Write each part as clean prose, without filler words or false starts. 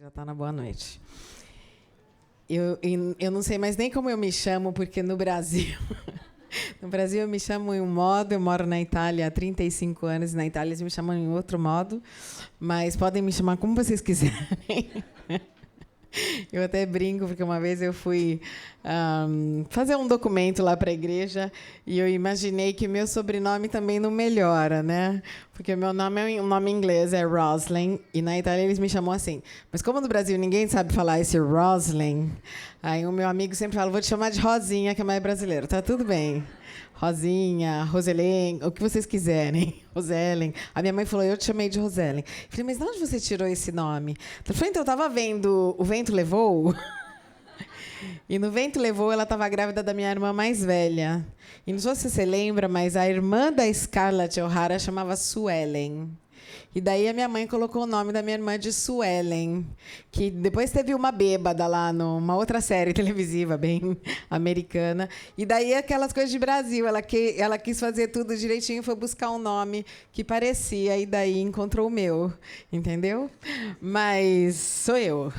Já está na boa noite. Eu não sei mais nem como eu me chamo, porque no Brasil... No Brasil eu me chamo em um modo, eu moro na Itália há 35 anos, e na Itália eles me chamam em outro modo, mas podem me chamar como vocês quiserem. Eu até brinco, porque uma vez eu fui fazer um documento lá para a igreja e eu imaginei que meu sobrenome também não melhora, né? Porque meu nome, um nome em inglês é Roslyn, e na Itália eles me chamam assim. Mas como no Brasil ninguém sabe falar esse Roslyn, aí o meu amigo sempre fala, vou te chamar de Rosinha, que é mais brasileiro. Tá tudo bem. Rosinha, Roselen, o que vocês quiserem. Roselen. A minha mãe falou, eu te chamei de Roselen. Eu falei, mas de onde você tirou esse nome? Ela falou, então, eu estava vendo O Vento Levou. E no Vento Levou, ela estava grávida da minha irmã mais velha. E não sei se você lembra, mas a irmã da Scarlett O'Hara chamava Suelen. E daí a minha mãe colocou o nome da minha irmã de Suelen, que depois teve uma bêbada lá numa outra série televisiva, bem americana. E daí aquelas coisas de Brasil, ela quis fazer tudo direitinho, foi buscar um nome que parecia, e daí encontrou o meu, entendeu? Mas sou eu.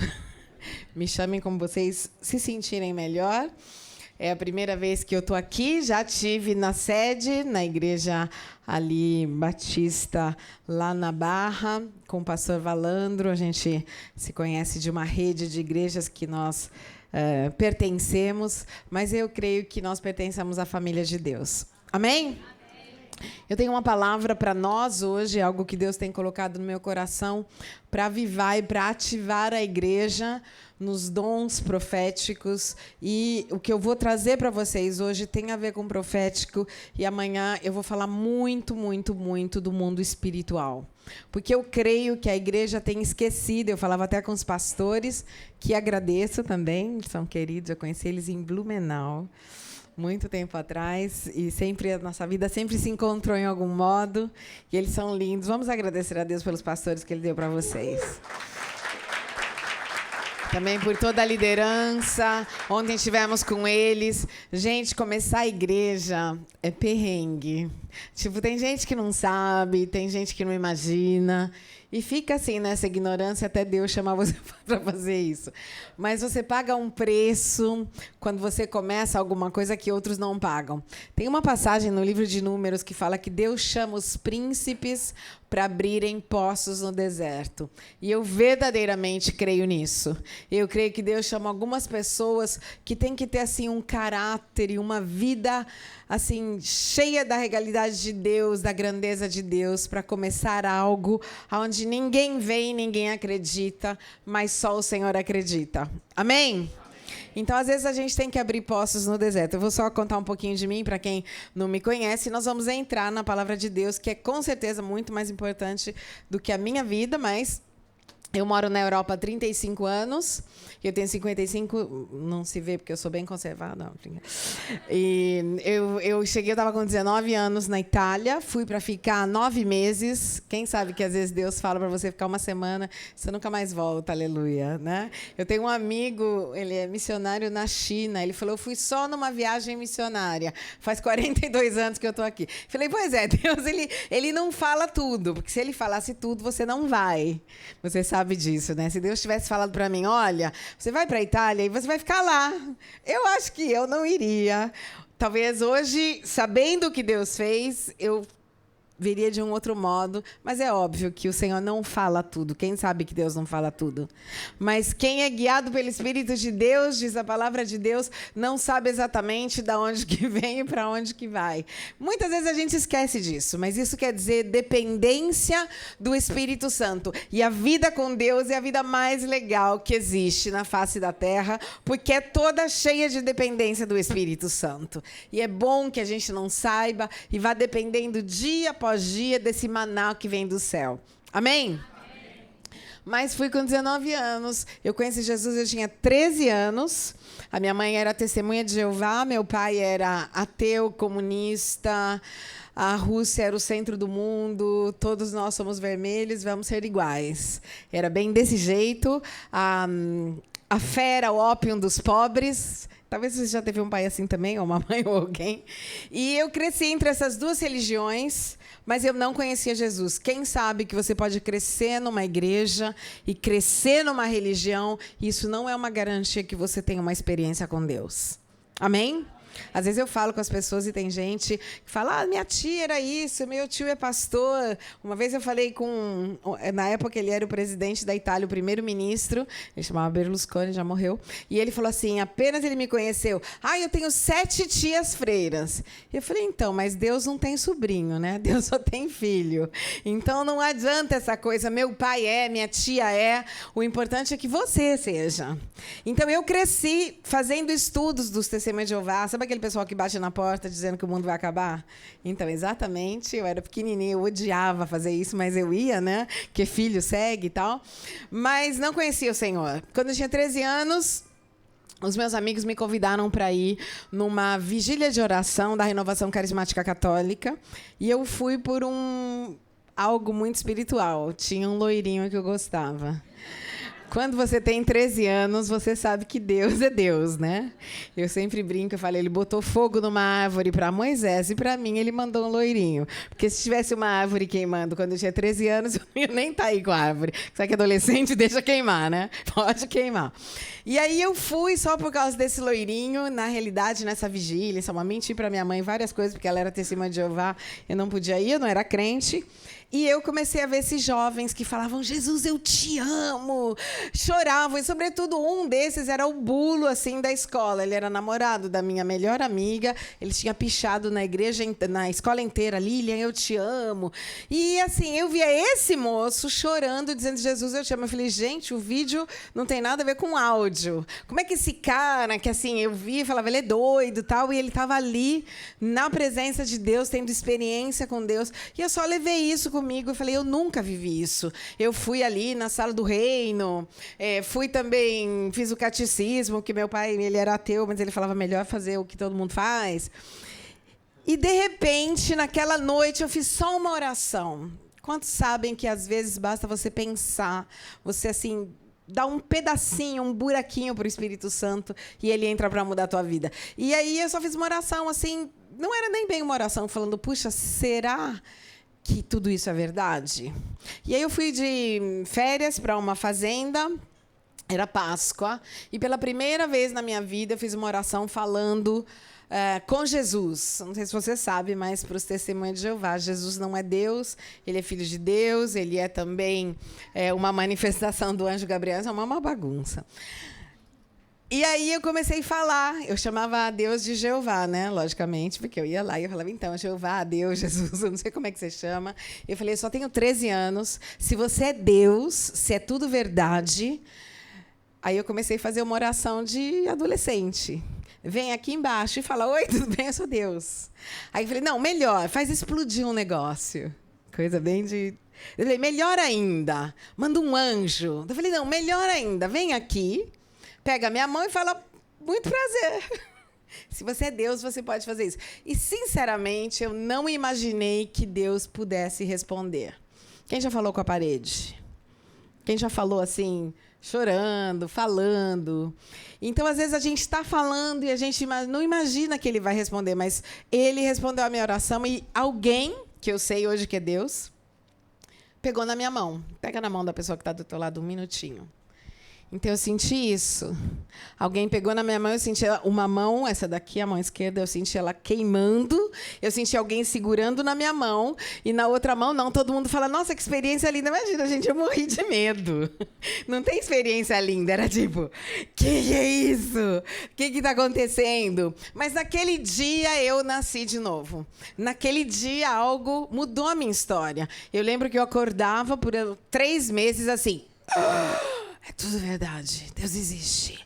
Me chamem como vocês se sentirem melhor. É a primeira vez que eu estou aqui, já estive na sede, na igreja ali Batista, lá na Barra, com o pastor Valandro. A gente se conhece de uma rede de igrejas que nós pertencemos, mas eu creio que nós pertencemos à família de Deus. Amém? Eu tenho uma palavra para nós hoje, algo que Deus tem colocado no meu coração para avivar e para ativar a igreja nos dons proféticos. E o que eu vou trazer para vocês hoje tem a ver com profético, e amanhã eu vou falar muito, muito, muito do mundo espiritual. Porque eu creio que a igreja tem esquecido, eu falava até com os pastores, que agradeço também, são queridos, eu conheci eles em Blumenau, muito tempo atrás, e sempre a nossa vida sempre se encontrou em algum modo, e eles são lindos. Vamos agradecer a Deus pelos pastores que Ele deu para vocês. Também por toda a liderança. Ontem estivemos com eles. Gente, começar a igreja é perrengue. Tipo, tem gente que não sabe, tem gente que não imagina. E fica assim, nessa ignorância, até Deus chamar você para fazer isso. Mas você paga um preço quando você começa alguma coisa que outros não pagam. Tem uma passagem no livro de Números que fala que Deus chama os príncipes para abrirem poços no deserto. E eu verdadeiramente creio nisso. Eu creio que Deus chama algumas pessoas que têm que ter assim um caráter e uma vida assim cheia da regalidade de Deus, da grandeza de Deus, para começar algo onde ninguém vê e ninguém acredita, mas só o Senhor acredita. Amém? Então, às vezes, a gente tem que abrir poços no deserto. Eu vou só contar um pouquinho de mim, para quem não me conhece. Nós vamos entrar na palavra de Deus, que é, com certeza, muito mais importante do que a minha vida, mas eu moro na Europa há 35 anos. Eu tenho 55, não se vê porque eu sou bem conservada. E eu cheguei, eu estava com 19 anos na Itália, fui para ficar 9 meses. Quem sabe que às vezes Deus fala para você ficar uma semana, você nunca mais volta, aleluia, né? Eu tenho um amigo, ele é missionário na China, ele falou, eu fui só numa viagem missionária, faz 42 anos que eu estou aqui. Falei, pois é, Deus, ele não fala tudo, porque se ele falasse tudo, você não vai. Você sabe disso, né? Se Deus tivesse falado para mim, olha, você vai para a Itália e você vai ficar lá. Eu acho que eu não iria. Talvez hoje, sabendo o que Deus fez, eu viria de um outro modo, mas é óbvio que o Senhor não fala tudo. Quem sabe que Deus não fala tudo? Mas quem é guiado pelo Espírito de Deus, diz a palavra de Deus, não sabe exatamente de onde que vem e para onde que vai. Muitas vezes a gente esquece disso, mas isso quer dizer dependência do Espírito Santo. E a vida com Deus é a vida mais legal que existe na face da terra, porque é toda cheia de dependência do Espírito Santo. E é bom que a gente não saiba e vá dependendo dia após dia desse maná que vem do céu. Amém? Amém? Mas fui com 19 anos. Eu conheci Jesus, eu tinha 13 anos. A minha mãe era testemunha de Jeová, meu pai era ateu, comunista. A Rússia era o centro do mundo, todos nós somos vermelhos, vamos ser iguais. Era bem desse jeito. A fé era o ópio dos pobres. Talvez você já teve um pai assim também, ou uma mãe ou alguém. E eu cresci entre essas duas religiões, mas eu não conhecia Jesus. Quem sabe que você pode crescer numa igreja e crescer numa religião, e isso não é uma garantia que você tenha uma experiência com Deus. Amém? Às vezes eu falo com as pessoas e tem gente que fala, minha tia era isso, meu tio é pastor. Uma vez eu falei na época ele era o presidente da Itália, o primeiro-ministro, ele chamava Berlusconi, já morreu, e ele falou assim, apenas ele me conheceu, eu tenho 7 tias freiras. Eu falei, então, mas Deus não tem sobrinho, né? Deus só tem filho. Então não adianta essa coisa, meu pai é, minha tia é, o importante é que você seja. Então eu cresci fazendo estudos dos Testemunhos de Jeová. Sabe aquele pessoal que bate na porta dizendo que o mundo vai acabar? Então, exatamente, eu era pequenininha, eu odiava fazer isso, mas eu ia, né? Que filho segue e tal. Mas não conhecia o Senhor. Quando eu tinha 13 anos, os meus amigos me convidaram para ir numa vigília de oração da Renovação Carismática Católica. E eu fui por algo muito espiritual. Tinha um loirinho que eu gostava. Quando você tem 13 anos, você sabe que Deus é Deus, né? Eu sempre brinco, eu falei, ele botou fogo numa árvore para Moisés e para mim ele mandou um loirinho. Porque se tivesse uma árvore queimando quando eu tinha 13 anos, eu não ia nem estar aí com a árvore. Sabe que adolescente deixa queimar, né? Pode queimar. E aí eu fui só por causa desse loirinho, na realidade, nessa vigília, só uma menti para minha mãe várias coisas, porque ela era testemunha de Jeová, eu não podia ir, eu não era crente. E eu comecei a ver esses jovens que falavam, Jesus, eu te amo, choravam. E, sobretudo, um desses era o bulo assim, da escola. Ele era namorado da minha melhor amiga. Ele tinha pichado na igreja, na escola inteira, Lilian, eu te amo. E, assim, eu via esse moço chorando, dizendo, Jesus, eu te amo. Eu falei, gente, o vídeo não tem nada a ver com áudio. Como é que esse cara, que assim, eu vi, falava, ele é doido e tal, e ele estava ali, na presença de Deus, tendo experiência com Deus. E eu só levei isso comigo e falei, eu nunca vivi isso. Eu fui ali na sala do reino, fui também, fiz o catecismo, que meu pai, ele era ateu, mas ele falava melhor fazer o que todo mundo faz. E, de repente, naquela noite, eu fiz só uma oração. Quantos sabem que, às vezes, basta você pensar, você, assim, dá um pedacinho, um buraquinho para o Espírito Santo e ele entra para mudar a tua vida. E aí eu só fiz uma oração, assim, não era nem bem uma oração, falando, puxa, será que tudo isso é verdade? E aí eu fui de férias para uma fazenda, era Páscoa, e pela primeira vez na minha vida eu fiz uma oração falando com Jesus. Não sei se você sabe, mas para os Testemunhos de Jeová, Jesus não é Deus, ele é filho de Deus, ele é também uma manifestação do anjo Gabriel, é uma bagunça. E aí eu comecei a falar, eu chamava Deus de Jeová, né? Logicamente, porque eu ia lá e eu falava, então, Jeová, Deus, Jesus, eu não sei como é que você chama. Eu falei, eu só tenho 13 anos, se você é Deus, se é tudo verdade. Aí eu comecei a fazer uma oração de adolescente. Vem aqui embaixo e fala, oi, tudo bem? Eu sou Deus. Aí eu falei, não, melhor, faz explodir um negócio. Coisa bem de... Eu falei, melhor ainda, manda um anjo. Eu falei, não, melhor ainda, vem aqui, pega a minha mão e fala, muito prazer. Se você é Deus, você pode fazer isso. E, sinceramente, eu não imaginei que Deus pudesse responder. Quem já falou com a parede? Quem já falou assim... chorando, falando. Então, às vezes, a gente está falando e a gente não imagina que ele vai responder, mas ele respondeu a minha oração e alguém, que eu sei hoje que é Deus, pegou na minha mão. Pega na mão da pessoa que está do teu lado um minutinho. Então, eu senti isso. Alguém pegou na minha mão, eu senti uma mão, essa daqui, a mão esquerda, eu senti ela queimando, eu senti alguém segurando na minha mão, e na outra mão, não, todo mundo fala, nossa, que experiência linda. Imagina, gente, eu morri de medo. Não tem experiência linda, era tipo, que é isso? O que está acontecendo? Mas naquele dia eu nasci de novo. Naquele dia algo mudou a minha história. Eu lembro que eu acordava por 3 meses assim... É tudo verdade. Deus existe.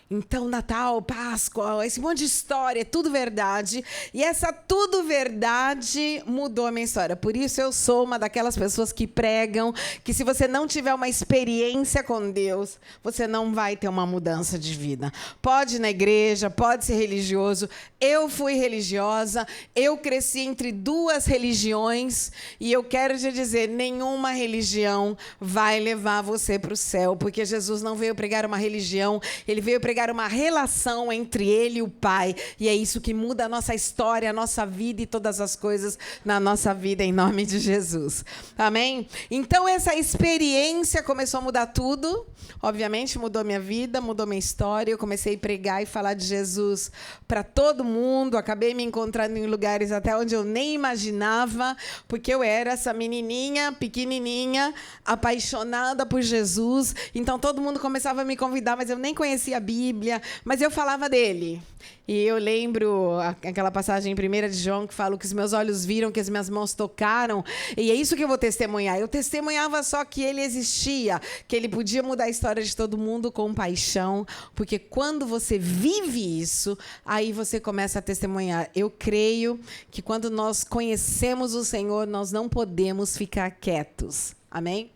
Então, Natal, Páscoa, esse monte de história, é tudo verdade. E essa tudo verdade mudou a minha história. Por isso, eu sou uma daquelas pessoas que pregam que se você não tiver uma experiência com Deus, você não vai ter uma mudança de vida. Pode ir na igreja, pode ser religioso. Eu fui religiosa, eu cresci entre 2 religiões e eu quero te dizer, nenhuma religião vai levar você para o céu, porque Jesus não veio pregar uma religião, ele veio pregar pegar uma relação entre ele e o Pai. E é isso que muda a nossa história, a nossa vida e todas as coisas na nossa vida, em nome de Jesus. Amém? Então, essa experiência começou a mudar tudo. Obviamente, mudou minha vida, mudou minha história. Eu comecei a pregar e falar de Jesus para todo mundo. Acabei me encontrando em lugares até onde eu nem imaginava, porque eu era essa menininha, pequenininha, apaixonada por Jesus. Então, todo mundo começava a me convidar, mas eu nem conhecia a Bíblia, mas eu falava dele. E eu lembro aquela passagem em 1 de João que fala que os meus olhos viram, que as minhas mãos tocaram. E é isso que eu vou testemunhar. Eu testemunhava só que ele existia, que ele podia mudar a história de todo mundo com paixão. Porque quando você vive isso, aí você começa a testemunhar. Eu creio que quando nós conhecemos o Senhor, nós não podemos ficar quietos. Amém?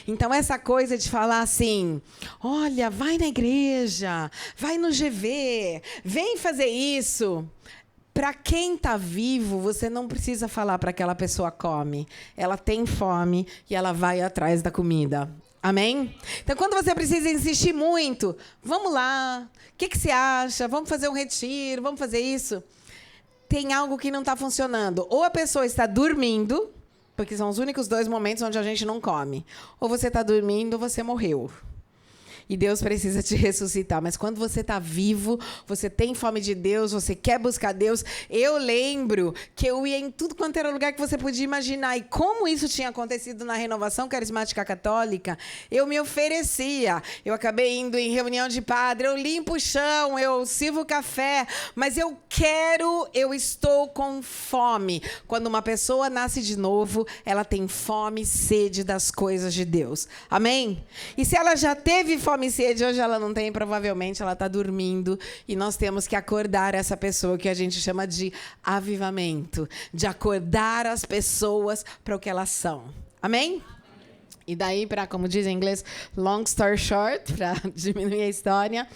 Então, essa coisa de falar assim, olha, vai na igreja, vai no GV, vem fazer isso. Para quem está vivo, você não precisa falar para aquela pessoa come. Ela tem fome e ela vai atrás da comida. Amém? Então, quando você precisa insistir muito, vamos lá, o que você acha? Vamos fazer um retiro, vamos fazer isso. Tem algo que não está funcionando. Ou a pessoa está dormindo, porque são os únicos 2 momentos onde a gente não come. Ou você está dormindo ou você morreu. E Deus precisa te ressuscitar. Mas quando você está vivo, você tem fome de Deus, você quer buscar Deus. Eu lembro que eu ia em tudo quanto era lugar que você podia imaginar. E como isso tinha acontecido na Renovação Carismática Católica, eu me oferecia. Eu acabei indo em reunião de padre, eu limpo o chão, eu sirvo café. Mas eu estou com fome. Quando uma pessoa nasce de novo, ela tem fome e sede das coisas de Deus. Amém? E se ela já teve fome e sede, hoje ela não tem, provavelmente ela está dormindo. E nós temos que acordar essa pessoa, que a gente chama de avivamento. De acordar as pessoas para o que elas são. Amém? E daí, como diz em inglês, long story short, para diminuir a história,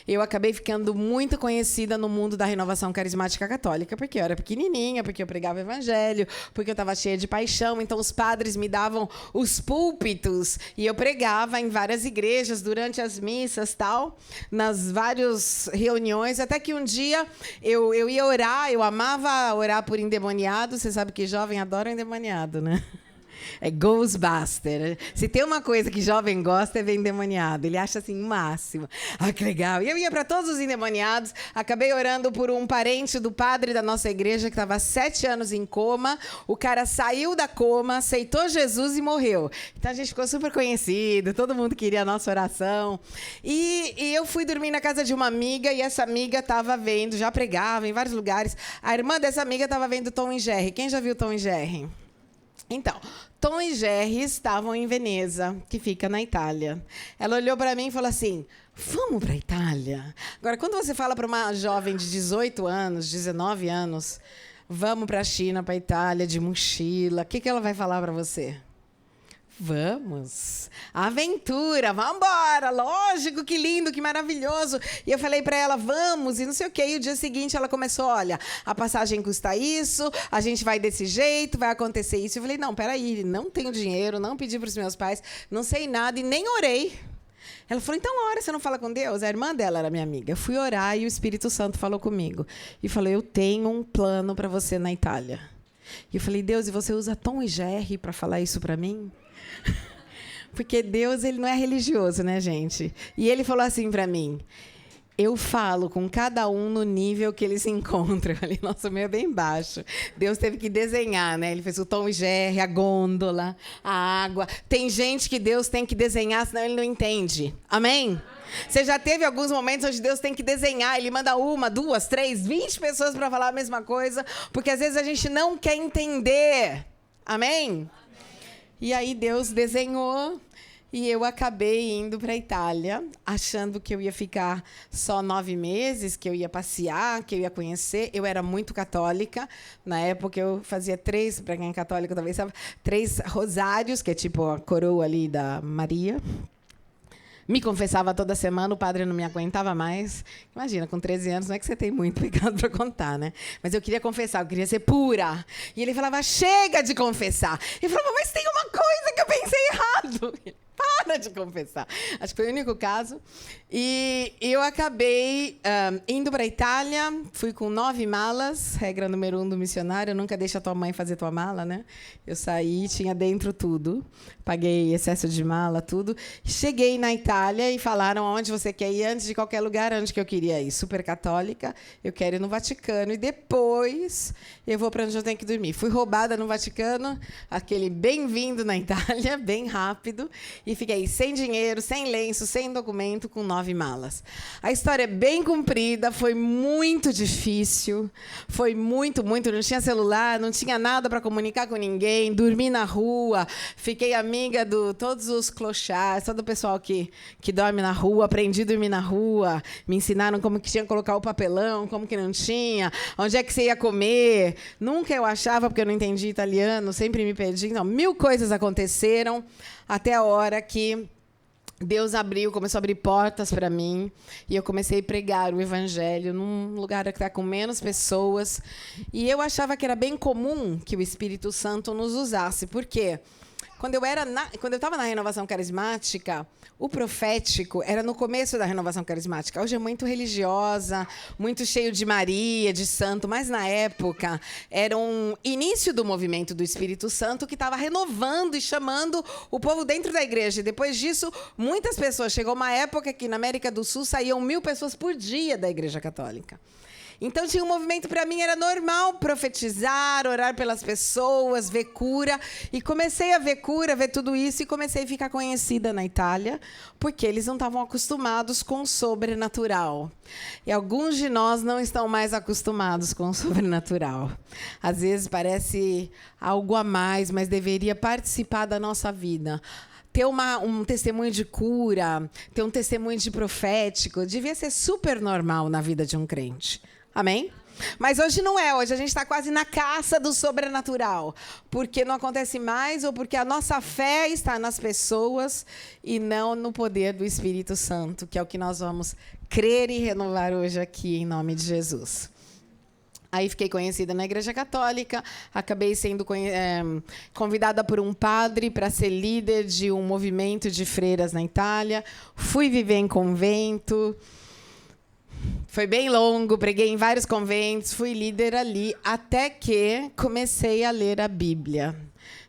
eu acabei ficando muito conhecida no mundo da Renovação Carismática Católica, porque eu era pequenininha, porque eu pregava evangelho, porque eu estava cheia de paixão. Então, os padres me davam os púlpitos e eu pregava em várias igrejas durante as missas, tal, nas várias reuniões, até que um dia eu ia orar, eu amava orar por endemoniado. Você sabe que jovem adora endemoniado, né? É Ghostbuster. Se tem uma coisa que jovem gosta, é ver endemoniado. Ele acha assim o máximo. Ah, que legal. E eu ia para todos os endemoniados. Acabei orando por um parente do padre da nossa igreja que estava há 7 anos em coma. O cara saiu da coma, aceitou Jesus e morreu. Então a gente ficou super conhecido. Todo mundo queria a nossa oração. E eu fui dormir na casa de uma amiga e essa amiga estava vendo, já pregava em vários lugares. A irmã dessa amiga estava vendo Tom e Jerry. Quem já viu Tom e Jerry? Então, Tom e Jerry estavam em Veneza, que fica na Itália. Ela olhou para mim e falou assim, vamos para a Itália? Agora, quando você fala para uma jovem de 18 anos, 19 anos, vamos para a China, para a Itália, de mochila, o que ela vai falar para você? Vamos, aventura, vamos embora, lógico, que lindo, que maravilhoso. E eu falei para ela, vamos, e não sei o quê. E o dia seguinte ela começou, olha, a passagem custa isso, a gente vai desse jeito, vai acontecer isso. Eu falei, não, peraí, não tenho dinheiro, não pedi para os meus pais, não sei nada e nem orei. Ela falou, então ora, você não fala com Deus? A irmã dela era minha amiga. Eu fui orar e o Espírito Santo falou comigo. E falou, eu tenho um plano para você na Itália. E eu falei, Deus, e você usa Tom e Jerry para falar isso para mim? Porque Deus, ele não é religioso, né, gente? E ele falou assim para mim, eu falo com cada um no nível que eles se encontram. Eu falei, nossa, o meu é bem baixo. Deus teve que desenhar, né? Ele fez o Tom e Jerry, a gôndola, a água. Tem gente que Deus tem que desenhar, senão ele não entende. Amém? Você já teve alguns momentos onde Deus tem que desenhar, ele manda 1, 2, 3, 20 pessoas para falar a mesma coisa, porque às vezes a gente não quer entender. Amém? E aí Deus desenhou e eu acabei indo para a Itália, achando que eu ia ficar só 9 meses, que eu ia passear, que eu ia conhecer. Eu era muito católica. Na época eu fazia 3, para quem é católico talvez sabe, 3 rosários, que é tipo a coroa ali da Maria. Me confessava toda semana, o padre não me aguentava mais. Imagina, com 13 anos, não é que você tem muito pecado para contar, né? Mas eu queria confessar, eu queria ser pura. E ele falava, chega de confessar. Ele falava, mas tem uma coisa que eu pensei errado. Para de confessar. Acho que foi o único caso. E eu acabei indo para a Itália, fui com 9 malas, regra número 1 do missionário, nunca deixa a tua mãe fazer tua mala, né? Eu saí, tinha dentro tudo, paguei excesso de mala, tudo. Cheguei na Itália e falaram aonde você quer ir, antes de qualquer lugar, onde que eu queria ir. Super católica, eu quero ir no Vaticano e depois eu vou para onde eu tenho que dormir. Fui roubada no Vaticano, aquele bem-vindo na Itália, bem rápido, e fiquei sem dinheiro, sem lenço, sem documento, com 9 malas. A história é bem comprida, foi muito difícil, foi muito, não tinha celular, não tinha nada para comunicar com ninguém, dormi na rua, fiquei amiga de todos os clochards, todo o pessoal que dorme na rua, aprendi a dormir na rua, me ensinaram como que tinha que colocar o papelão, como que não tinha, onde é que você ia comer. Nunca eu achava, porque eu não entendi italiano, sempre me perdi. Então, 1000 coisas aconteceram até a hora que Deus começou a abrir portas para mim, e eu comecei a pregar o evangelho num lugar que está com menos pessoas. E eu achava que era bem comum que o Espírito Santo nos usasse. Por quê? Quando eu estava na renovação carismática, o profético era no começo da renovação carismática. Hoje é muito religiosa, muito cheio de Maria, de santo, mas na época era um início do movimento do Espírito Santo que estava renovando e chamando o povo dentro da igreja. E depois disso, muitas pessoas. Chegou uma época que na América do Sul saíam 1000 pessoas por dia da Igreja Católica. Então, tinha um movimento, para mim, era normal profetizar, orar pelas pessoas, ver cura. E comecei a ver cura, ver tudo isso, e comecei a ficar conhecida na Itália, porque eles não estavam acostumados com o sobrenatural. E alguns de nós não estão mais acostumados com o sobrenatural. Às vezes parece algo a mais, mas deveria participar da nossa vida. Ter um testemunho de cura, ter um testemunho de profético, devia ser super normal na vida de um crente. Amém? Mas hoje não é. Hoje a gente está quase na caça do sobrenatural. Porque não acontece mais, ou porque a nossa fé está nas pessoas e não no poder do Espírito Santo, que é o que nós vamos crer e renovar hoje aqui, em nome de Jesus. Aí fiquei conhecida na Igreja Católica, acabei sendo convidada por um padre para ser líder de um movimento de freiras na Itália. Fui viver em convento. Foi bem longo, preguei em vários conventos, fui líder ali, até que comecei a ler a Bíblia.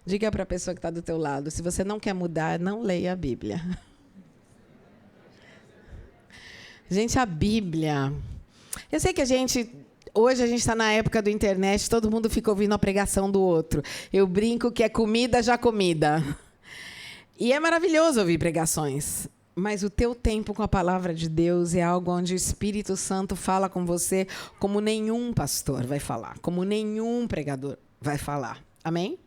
Diga para a pessoa que está do teu lado, se você não quer mudar, não leia a Bíblia. Gente, a Bíblia... Eu sei que hoje a gente está na época do internet, todo mundo fica ouvindo a pregação do outro. Eu brinco que é comida já comida. E é maravilhoso ouvir pregações. Mas o teu tempo com a palavra de Deus é algo onde o Espírito Santo fala com você como nenhum pastor vai falar, como nenhum pregador vai falar. Amém?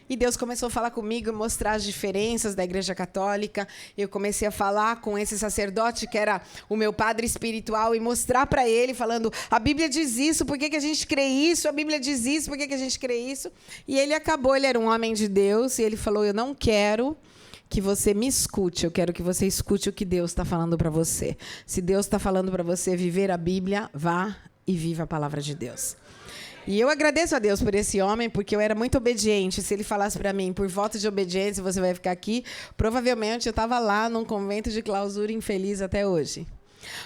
E Deus começou a falar comigo e mostrar as diferenças da Igreja Católica. Eu comecei a falar com esse sacerdote, que era o meu padre espiritual, e mostrar para ele, falando, a Bíblia diz isso, por que a gente crê isso? A Bíblia diz isso, por que a gente crê isso? E ele era um homem de Deus, e ele falou, eu não quero que você me escute, eu quero que você escute o que Deus está falando para você. Se Deus está falando para você viver a Bíblia, vá e viva a palavra de Deus. E eu agradeço a Deus por esse homem, porque eu era muito obediente. Se ele falasse para mim, por voto de obediência, você vai ficar aqui, provavelmente eu estava lá num convento de clausura infeliz até hoje.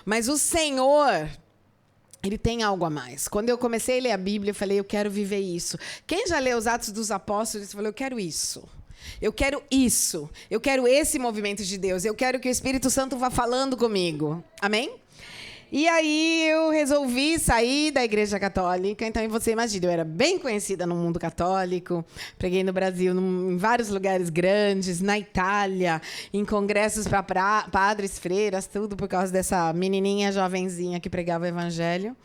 Mas o Senhor... Ele tem algo a mais. Quando eu comecei a ler a Bíblia, eu falei, eu quero viver isso. Quem já leu os Atos dos Apóstolos, falou, eu quero isso. Eu quero isso. Eu quero esse movimento de Deus. Eu quero que o Espírito Santo vá falando comigo. Amém? E aí eu resolvi sair da Igreja Católica. Então, você imagina, eu era bem conhecida no mundo católico. Preguei no Brasil, em vários lugares grandes, na Itália, em congressos para padres, freiras, tudo por causa dessa menininha jovenzinha que pregava o evangelho.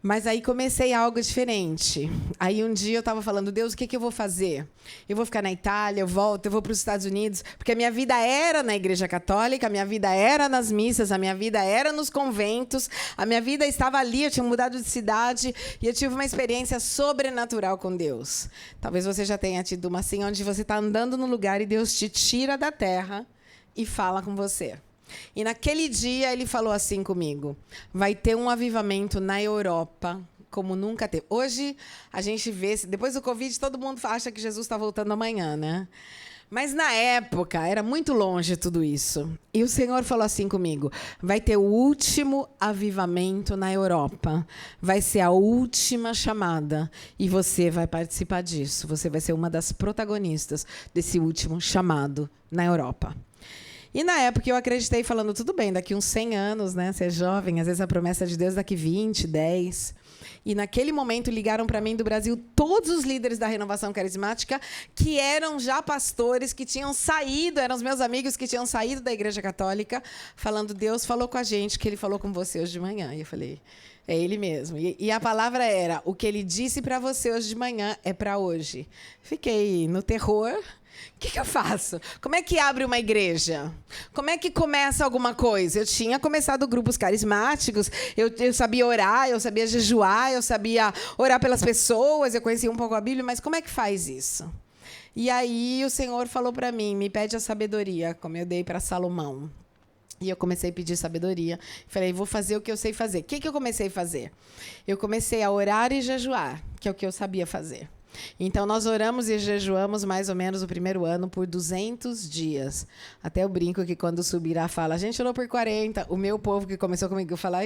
Mas aí comecei algo diferente. Aí um dia eu estava falando, Deus, o que eu vou fazer? Eu vou ficar na Itália, eu volto, eu vou para os Estados Unidos, porque a minha vida era na Igreja Católica, a minha vida era nas missas, a minha vida era nos conventos, a minha vida estava ali, eu tinha mudado de cidade e eu tive uma experiência sobrenatural com Deus. Talvez você já tenha tido uma assim, onde você está andando no lugar e Deus te tira da terra e fala com você. E naquele dia ele falou assim comigo, vai ter um avivamento na Europa como nunca teve. Hoje a gente vê, depois do Covid, todo mundo acha que Jesus está voltando amanhã, né? Mas na época, era muito longe tudo isso. E o Senhor falou assim comigo: vai ter o último avivamento na Europa. Vai ser a última chamada. E você vai participar disso. Você vai ser uma das protagonistas desse último chamado na Europa. E na época eu acreditei, falando, tudo bem, daqui uns 100 anos, né? Você é jovem, às vezes a promessa de Deus daqui 20, 10. E naquele momento ligaram para mim do Brasil todos os líderes da Renovação Carismática que eram já pastores, que tinham saído, eram os meus amigos que tinham saído da Igreja Católica, falando, Deus falou com a gente que Ele falou com você hoje de manhã. E eu falei, é Ele mesmo. E a palavra era, o que Ele disse para você hoje de manhã é para hoje. Fiquei no terror. O que eu faço? Como é que abre uma igreja? Como é que começa alguma coisa? Eu tinha começado grupos carismáticos, eu sabia orar, eu sabia jejuar, eu sabia orar pelas pessoas, eu conhecia um pouco a Bíblia, mas como é que faz isso? E aí o Senhor falou para mim, me pede a sabedoria, como eu dei para Salomão. E eu comecei a pedir sabedoria. Falei, vou fazer o que eu sei fazer. O que eu comecei a fazer? Eu comecei a orar e jejuar, que é o que eu sabia fazer. Então, nós oramos e jejuamos mais ou menos o primeiro ano por 200 dias. Até eu brinco que quando subirá, fala, a gente orou por 40. O meu povo que começou comigo fala,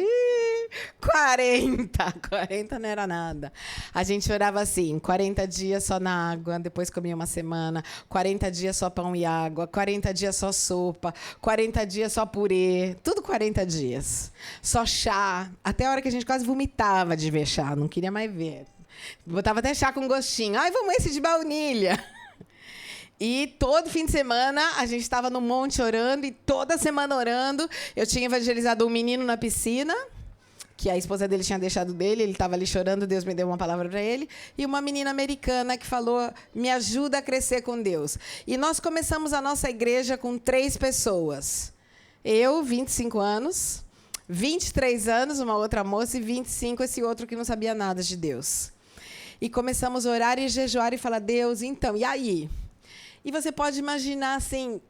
40! 40 não era nada. A gente orava assim, 40 dias só na água, depois comia uma semana, 40 dias só pão e água, 40 dias só sopa, 40 dias só purê, tudo 40 dias. Só chá, até a hora que a gente quase vomitava de ver chá, não queria mais ver. Botava até chá com gostinho. Ai, vamos esse de baunilha. E todo fim de semana a gente estava no monte orando, e toda semana orando. Eu tinha evangelizado um menino na piscina, que a esposa dele tinha deixado dele, ele estava ali chorando, Deus me deu uma palavra para ele, e uma menina americana que falou, me ajuda a crescer com Deus. E nós começamos a nossa igreja com 3 pessoas. Eu, 25 anos, 23 anos, uma outra moça, e 25, esse outro que não sabia nada de Deus. E começamos a orar e jejuar e falar, Deus, então, e aí? E você pode imaginar, assim,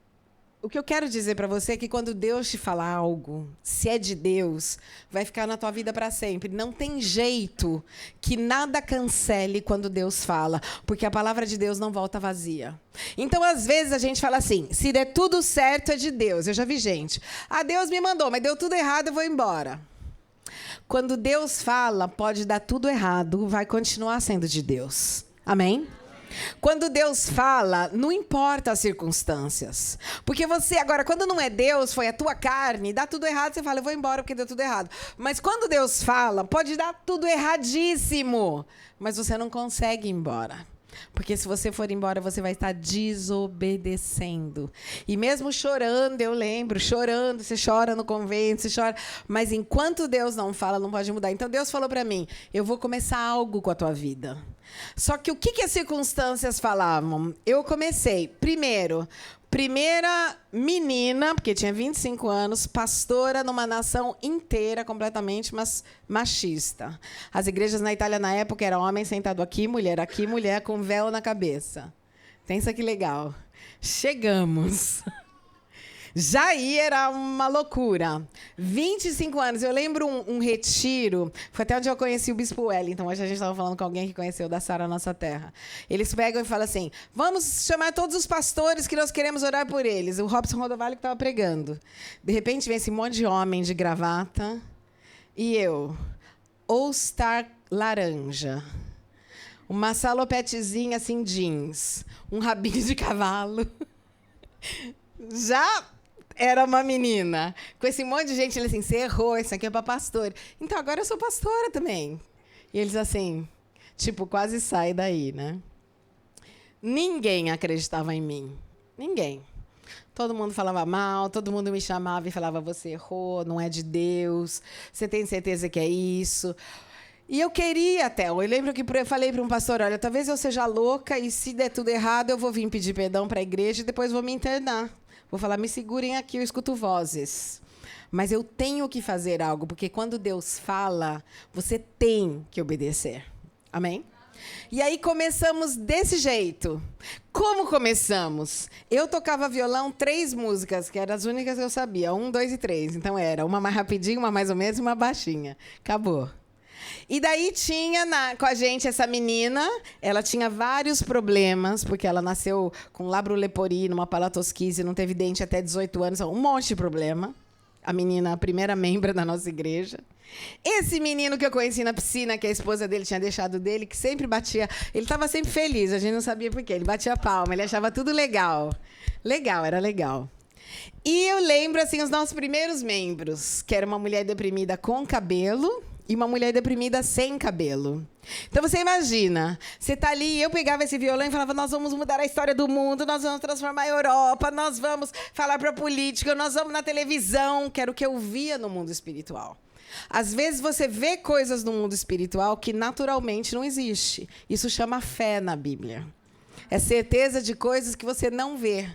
o que eu quero dizer para você é que quando Deus te falar algo, se é de Deus, vai ficar na tua vida para sempre. Não tem jeito que nada cancele quando Deus fala, porque a palavra de Deus não volta vazia. Então, às vezes, a gente fala assim, se der tudo certo é de Deus. Eu já vi gente, Deus me mandou, mas deu tudo errado, eu vou embora. Quando Deus fala, pode dar tudo errado, vai continuar sendo de Deus. Amém? Quando Deus fala, não importa as circunstâncias. Porque você, agora, quando não é Deus, foi a tua carne, dá tudo errado, você fala, eu vou embora porque deu tudo errado. Mas quando Deus fala, pode dar tudo erradíssimo, mas você não consegue ir embora. Porque se você for embora, você vai estar desobedecendo. E mesmo chorando, eu lembro, chorando, você chora no convento, você chora. Mas enquanto Deus não fala, não pode mudar. Então Deus falou para mim, eu vou começar algo com a tua vida. Só que o que as circunstâncias falavam? Eu comecei, primeira menina, porque tinha 25 anos, pastora numa nação inteira completamente machista. As igrejas na Itália, na época, eram homem sentado aqui, mulher com véu na cabeça. Pensa que legal. Chegamos. Já aí era uma loucura. 25 anos. Eu lembro um retiro, foi até onde eu conheci o Bispo Wellington. Hoje a gente estava falando com alguém que conheceu da Sara Nossa Terra. Eles pegam e falam assim, vamos chamar todos os pastores que nós queremos orar por eles. O Robson Rodovalho que estava pregando. De repente vem esse monte de homem de gravata e eu, all-star laranja, uma salopetezinha assim jeans, um rabinho de cavalo. Já era uma menina. Com esse monte de gente, ele assim, você errou, isso aqui é para pastor. Então, agora eu sou pastora também. E eles assim, tipo, quase sai daí, né? Ninguém acreditava em mim. Ninguém. Todo mundo falava mal, todo mundo me chamava e falava, você errou, não é de Deus, você tem certeza que é isso? E eu queria até, eu lembro que eu falei para um pastor, olha, talvez eu seja louca e se der tudo errado, eu vou vir pedir perdão para a igreja e depois vou me internar. Vou falar, me segurem aqui, eu escuto vozes. Mas eu tenho que fazer algo, porque quando Deus fala, você tem que obedecer. Amém? E aí começamos desse jeito. Como começamos? Eu tocava violão 3 músicas, que eram as únicas que eu sabia. 1, 2 e 3. Então era uma mais rapidinha, uma mais ou menos e uma baixinha. Acabou. E daí tinha com a gente essa menina, ela tinha vários problemas, porque ela nasceu com labro-lepori, numa palatosquise, não teve dente até 18 anos, um monte de problema. A menina, a primeira membro da nossa igreja. Esse menino que eu conheci na piscina, que a esposa dele tinha deixado dele, que sempre batia... Ele estava sempre feliz, a gente não sabia por quê. Ele batia palma, ele achava tudo legal. Legal, era legal. E eu lembro, assim, os nossos primeiros membros, que era uma mulher deprimida com cabelo e uma mulher deprimida sem cabelo. Então, você imagina, você está ali, eu pegava esse violão e falava, nós vamos mudar a história do mundo, nós vamos transformar a Europa, nós vamos falar para a política, nós vamos na televisão, que era o que eu via no mundo espiritual. Às vezes, você vê coisas no mundo espiritual que naturalmente não existe. Isso chama fé na Bíblia. É certeza de coisas que você não vê.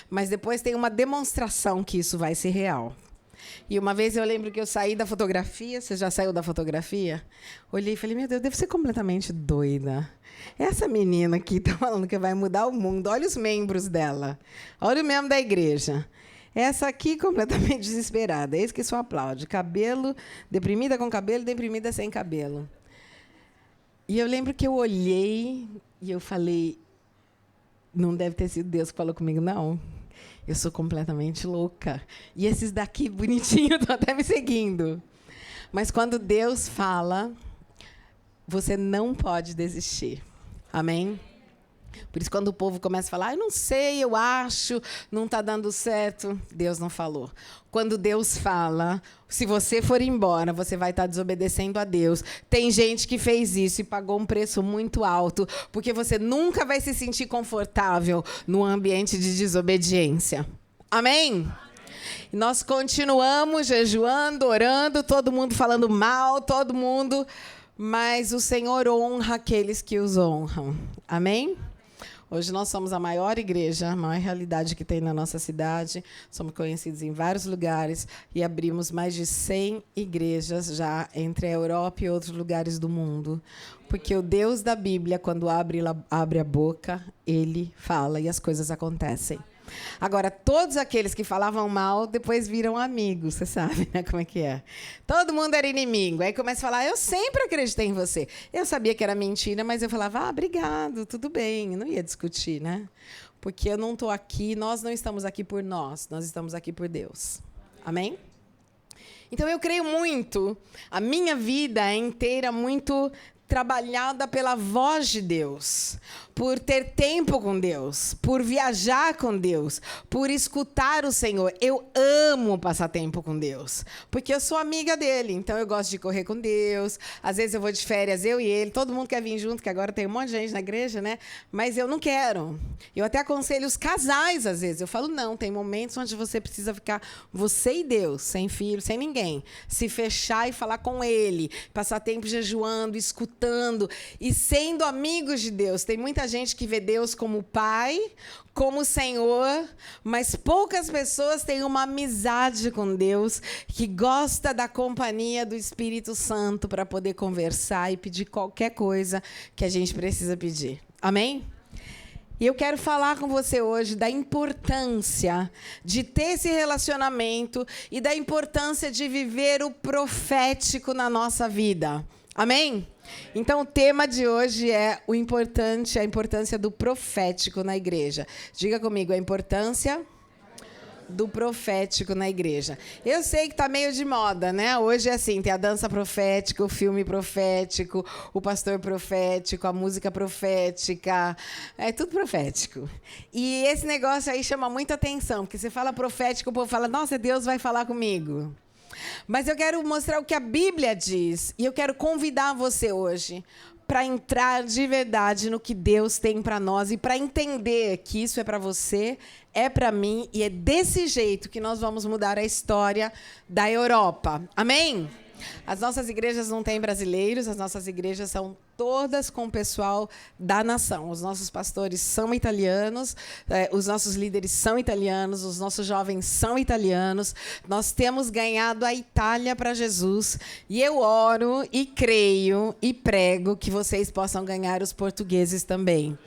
Mas depois tem uma demonstração que isso vai ser real. E uma vez eu lembro que eu saí da fotografia. Você já saiu da fotografia? Olhei e falei, meu Deus, eu devo ser completamente doida. Essa menina aqui está falando que vai mudar o mundo. Olha os membros dela. Olha o membro da igreja. Essa aqui completamente desesperada. Eis que só aplaude. Cabelo, deprimida com cabelo, deprimida sem cabelo. E eu lembro que eu olhei e eu falei, não deve ter sido Deus que falou comigo, não. Eu sou completamente louca. E esses daqui, bonitinhos, estão até me seguindo. Mas quando Deus fala, você não pode desistir. Amém? Por isso, quando o povo começa a falar, eu não sei, eu acho, não está dando certo, Deus não falou. Quando Deus fala, se você for embora, você vai estar desobedecendo a Deus. Tem gente que fez isso e pagou um preço muito alto, porque você nunca vai se sentir confortável no ambiente de desobediência. Amém? E nós continuamos jejuando, orando, todo mundo falando mal, todo mundo, mas o Senhor honra aqueles que os honram. Amém? Hoje nós somos a maior igreja, a maior realidade que tem na nossa cidade. Somos conhecidos em vários lugares e abrimos mais de 100 igrejas já entre a Europa e outros lugares do mundo. Porque o Deus da Bíblia, quando abre a boca, ele fala e as coisas acontecem. Agora, todos aqueles que falavam mal, depois viram amigos, você sabe, né, como é que é. Todo mundo era inimigo. Aí começa a falar, eu sempre acreditei em você. Eu sabia que era mentira, mas eu falava, obrigado, tudo bem. Eu não ia discutir, né? Porque eu não estou aqui, nós não estamos aqui por nós estamos aqui por Deus. Amém? Então, eu creio muito, a minha vida é inteira muito trabalhada pela voz de Deus, por ter tempo com Deus, por viajar com Deus, por escutar o Senhor. Eu amo passar tempo com Deus, porque eu sou amiga dele, então eu gosto de correr com Deus. Às vezes eu vou de férias, eu e ele, todo mundo quer vir junto, que agora tem um monte de gente na igreja, né? Mas eu não quero. Eu até aconselho os casais, às vezes. Eu falo, não, tem momentos onde você precisa ficar, você e Deus, sem filho, sem ninguém, se fechar e falar com ele, passar tempo jejuando, escutando e sendo amigos de Deus. Tem muita gente que vê Deus como Pai, como Senhor, mas poucas pessoas têm uma amizade com Deus, que gosta da companhia do Espírito Santo para poder conversar e pedir qualquer coisa que a gente precisa pedir. Amém? E eu quero falar com você hoje da importância de ter esse relacionamento e da importância de viver o profético na nossa vida. Amém? Então, o tema de hoje é a importância do profético na igreja. Diga comigo, a importância do profético na igreja. Eu sei que está meio de moda, né? Hoje é assim, tem a dança profética, o filme profético, o pastor profético, a música profética, é tudo profético. E esse negócio aí chama muita atenção, porque você fala profético, o povo fala, nossa, Deus vai falar comigo. Mas eu quero mostrar o que a Bíblia diz, e eu quero convidar você hoje para entrar de verdade no que Deus tem para nós e para entender que isso é para você, é para mim, e é desse jeito que nós vamos mudar a história da Europa. Amém? As nossas igrejas não têm brasileiros, as nossas igrejas são todas com o pessoal da nação. Os nossos pastores são italianos, os nossos líderes são italianos, os nossos jovens são italianos. Nós temos ganhado a Itália para Jesus. E eu oro e creio e prego que vocês possam ganhar os portugueses também.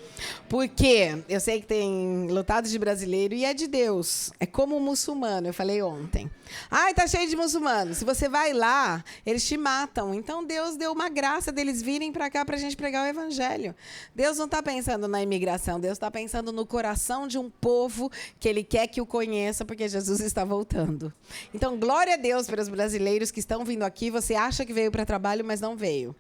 Porque eu sei que tem lotado de brasileiro e é de Deus. É como um muçulmano, eu falei ontem. Ai, tá cheio de muçulmanos. Se você vai lá, eles te matam. Então Deus deu uma graça deles virem para cá para a gente pregar o evangelho. Deus não está pensando na imigração, Deus está pensando no coração de um povo que Ele quer que o conheça, porque Jesus está voltando. Então, glória a Deus para os brasileiros que estão vindo aqui. Você acha que veio para trabalho, mas não veio.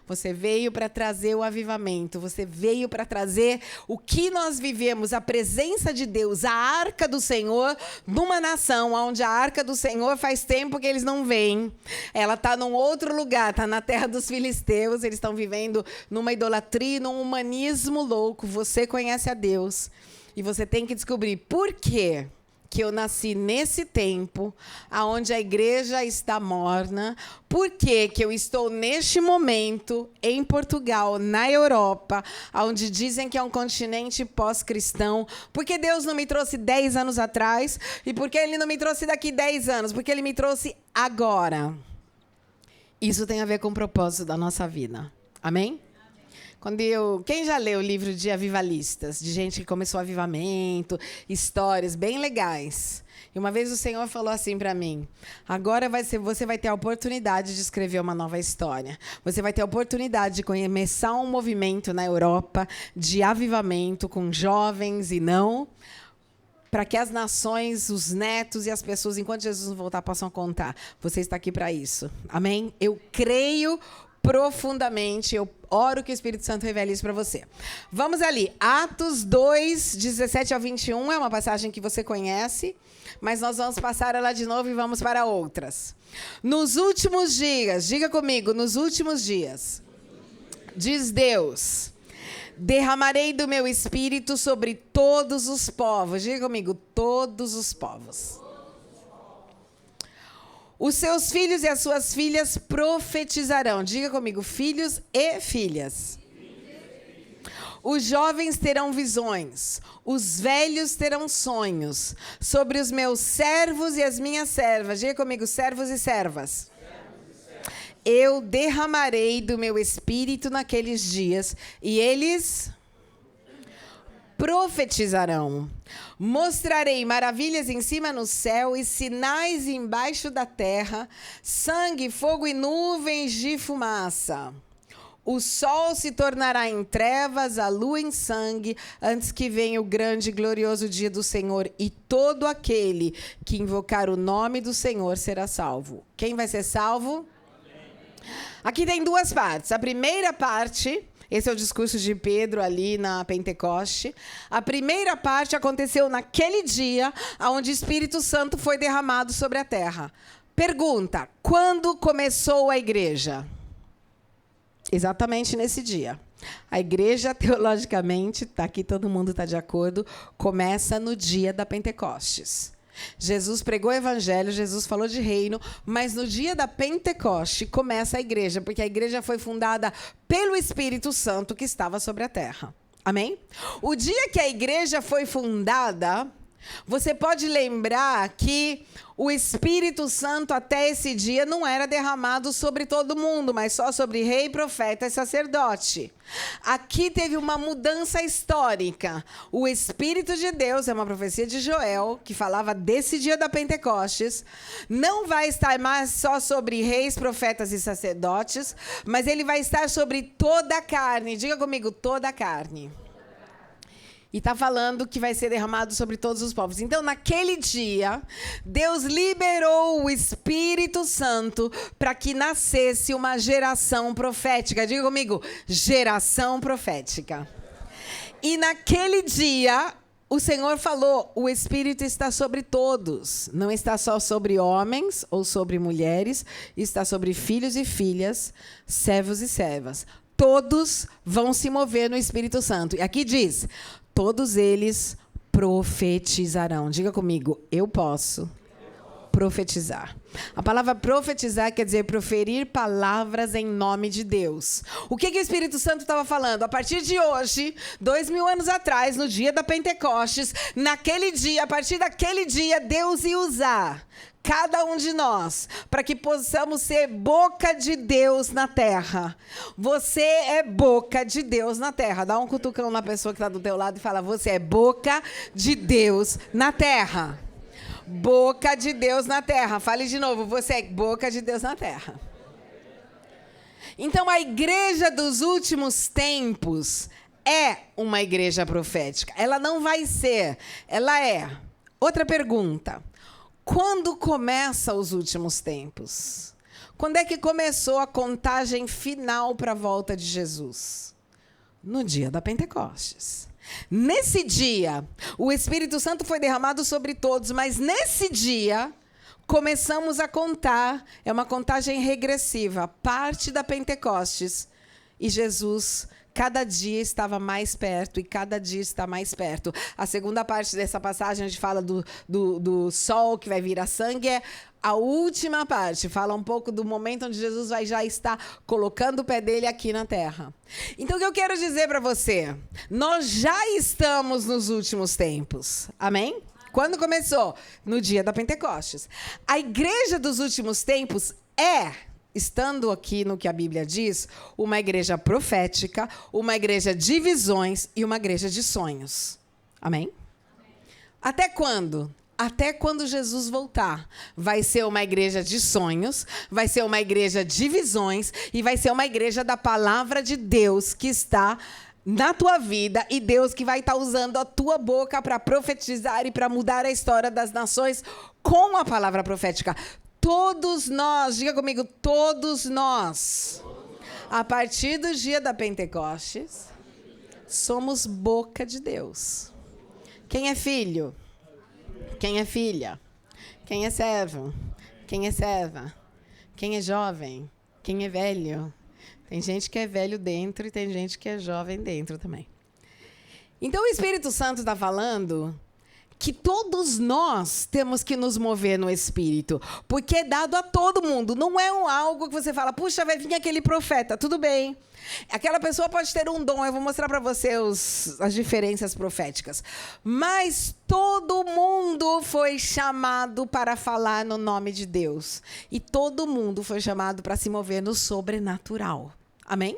Você veio para trazer o avivamento, você veio para trazer o que nós vivemos, a presença de Deus, a arca do Senhor, numa nação onde a arca do Senhor faz tempo que eles não veem. Ela está num outro lugar, está na terra dos filisteus, eles estão vivendo numa idolatria, num humanismo louco. Você conhece a Deus e você tem que descobrir por quê que eu nasci nesse tempo, onde a igreja está morna, por que eu estou neste momento em Portugal, na Europa, onde dizem que é um continente pós-cristão, porque Deus não me trouxe 10 anos atrás, e porque Ele não me trouxe daqui 10 anos, porque Ele me trouxe agora. Isso tem a ver com o propósito da nossa vida. Amém? Quem já leu o livro de avivalistas, de gente que começou avivamento, histórias bem legais. E uma vez o Senhor falou assim para mim: agora você vai ter a oportunidade de escrever uma nova história. Você vai ter a oportunidade de começar um movimento na Europa de avivamento com jovens e não, para que as nações, os netos e as pessoas, enquanto Jesus não voltar, possam contar. Você está aqui para isso. Amém? Eu creio profundamente, eu oro que o Espírito Santo revele isso para você. Vamos ali, Atos 2, 17 ao 21, é uma passagem que você conhece, mas nós vamos passar ela de novo e vamos para outras. Nos últimos dias, diga comigo, nos últimos dias, diz Deus: derramarei do meu Espírito sobre todos os povos. Diga comigo, todos os povos. Os seus filhos e as suas filhas profetizarão. Diga comigo, filhos e filhas. Os jovens terão visões, os velhos terão sonhos. Sobre os meus servos e as minhas servas. Diga comigo, servos e servas. Eu derramarei do meu Espírito naqueles dias, e eles profetizarão. Mostrarei maravilhas em cima no céu e sinais embaixo da terra, sangue, fogo e nuvens de fumaça. O sol se tornará em trevas, a lua em sangue, antes que venha o grande e glorioso dia do Senhor, e todo aquele que invocar o nome do Senhor será salvo. Quem vai ser salvo? Aqui tem duas partes. A primeira parte, esse é o discurso de Pedro ali na Pentecoste. A primeira parte aconteceu naquele dia onde o Espírito Santo foi derramado sobre a terra. Pergunta: quando começou a igreja? Exatamente nesse dia. A igreja, teologicamente, tá aqui, todo mundo está de acordo, começa no dia da Pentecostes. Jesus pregou o evangelho, Jesus falou de reino, mas no dia da Pentecoste começa a igreja, porque a igreja foi fundada pelo Espírito Santo que estava sobre a terra. Amém? O dia que a igreja foi fundada, você pode lembrar que o Espírito Santo até esse dia não era derramado sobre todo mundo, mas só sobre rei, profeta e sacerdote. Aqui teve uma mudança histórica. O Espírito de Deus, é uma profecia de Joel, que falava desse dia da Pentecostes, não vai estar mais só sobre reis, profetas e sacerdotes, mas ele vai estar sobre toda a carne. Diga comigo, toda a carne. E está falando que vai ser derramado sobre todos os povos. Então, naquele dia, Deus liberou o Espírito Santo para que nascesse uma geração profética. Diga comigo, geração profética. E naquele dia, o Senhor falou: o Espírito está sobre todos. Não está só sobre homens ou sobre mulheres, está sobre filhos e filhas, servos e servas. Todos vão se mover no Espírito Santo. E aqui diz: todos eles profetizarão. Diga comigo, eu posso profetizar. A palavra profetizar quer dizer proferir palavras em nome de Deus. O que o Espírito Santo estava falando? A partir de hoje, 2000 anos atrás, no dia da Pentecostes, naquele dia, a partir daquele dia, Deus ia usar cada um de nós, para que possamos ser boca de Deus na terra. Você é boca de Deus na terra. Dá um cutucão na pessoa que está do teu lado e fala, você é boca de Deus na terra. Boca de Deus na terra. Fale de novo, você é boca de Deus na terra. Então, a igreja dos últimos tempos é uma igreja profética. Ela não vai ser, ela é. Outra pergunta. Quando começa os últimos tempos? Quando é que começou a contagem final para a volta de Jesus? No dia da Pentecostes. Nesse dia, o Espírito Santo foi derramado sobre todos, mas nesse dia, começamos a contar, é uma contagem regressiva, parte da Pentecostes, e Jesus cada dia estava mais perto, e cada dia está mais perto. A segunda parte dessa passagem, a gente fala do sol que vai virar sangue, é a última parte. Fala um pouco do momento onde Jesus vai já estar colocando o pé dele aqui na terra. Então, o que eu quero dizer para você? Nós já estamos nos últimos tempos. Amém? Quando começou? No dia da Pentecostes. A igreja dos últimos tempos estando aqui no que a Bíblia diz, uma igreja profética, uma igreja de visões e uma igreja de sonhos. Amém? Até quando? Até quando Jesus voltar. Vai ser uma igreja de sonhos, vai ser uma igreja de visões e vai ser uma igreja da palavra de Deus que está na tua vida e Deus que vai estar usando a tua boca para profetizar e para mudar a história das nações com a palavra profética. Todos nós, diga comigo, todos nós, a partir do dia da Pentecostes, somos boca de Deus. Quem é filho? Quem é filha? Quem é servo? Quem é serva? Quem é jovem? Quem é velho? Tem gente que é velho dentro e tem gente que é jovem dentro também. Então, o Espírito Santo está falando que todos nós temos que nos mover no Espírito, porque é dado a todo mundo. Não é algo que você fala, puxa, vai vir aquele profeta, tudo bem. Aquela pessoa pode ter um dom, eu vou mostrar para você as diferenças proféticas. Mas todo mundo foi chamado para falar no nome de Deus. E todo mundo foi chamado para se mover no sobrenatural. Amém?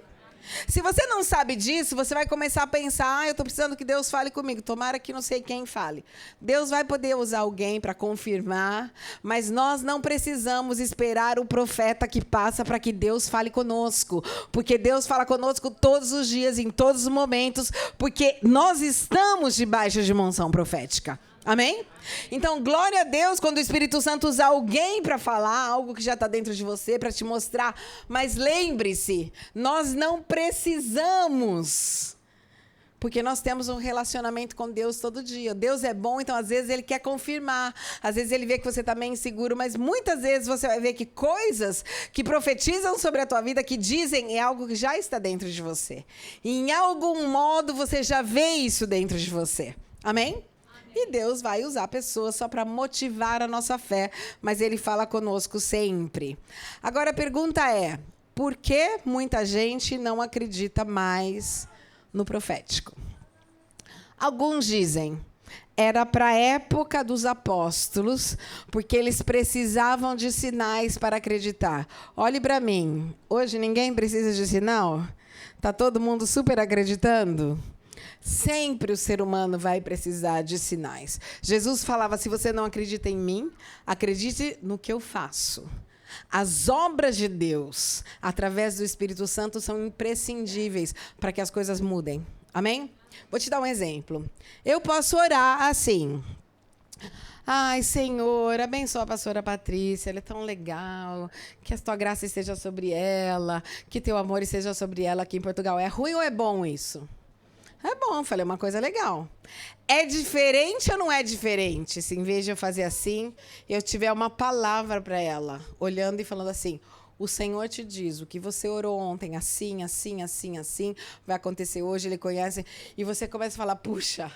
Se você não sabe disso, você vai começar a pensar, eu estou precisando que Deus fale comigo. Tomara que não sei quem fale. Deus vai poder usar alguém para confirmar, mas nós não precisamos esperar o profeta que passa para que Deus fale conosco. Porque Deus fala conosco todos os dias, em todos os momentos, porque nós estamos debaixo de uma unção profética. Amém? Então, glória a Deus quando o Espírito Santo usa alguém para falar algo que já está dentro de você, para te mostrar. Mas lembre-se, nós não precisamos, porque nós temos um relacionamento com Deus todo dia. Deus é bom, então às vezes Ele quer confirmar. Às vezes Ele vê que você está meio inseguro, mas muitas vezes você vai ver que coisas que profetizam sobre a tua vida, que dizem, é algo que já está dentro de você. E em algum modo você já vê isso dentro de você. Amém? E Deus vai usar pessoas só para motivar a nossa fé, mas Ele fala conosco sempre. Agora a pergunta é, por que muita gente não acredita mais no profético? Alguns dizem, era para a época dos apóstolos, porque eles precisavam de sinais para acreditar. Olhe para mim, hoje ninguém precisa de sinal? Está todo mundo super acreditando? Sempre o ser humano vai precisar de sinais. Jesus falava, se você não acredita em mim, acredite no que eu faço. As obras de Deus, através do Espírito Santo, são imprescindíveis para que as coisas mudem. Amém? Vou te dar um exemplo. Eu posso orar assim. Ai, Senhor, abençoa a pastora Patrícia, ela é tão legal, que a tua graça esteja sobre ela, que teu amor esteja sobre ela aqui em Portugal. É ruim ou é bom isso? É bom, falei, uma coisa legal. É diferente ou não é diferente? Se em vez de eu fazer assim, eu tiver uma palavra para ela, olhando e falando assim, o Senhor te diz, o que você orou ontem, assim, assim, assim, assim, vai acontecer hoje, Ele conhece, e você começa a falar, puxa,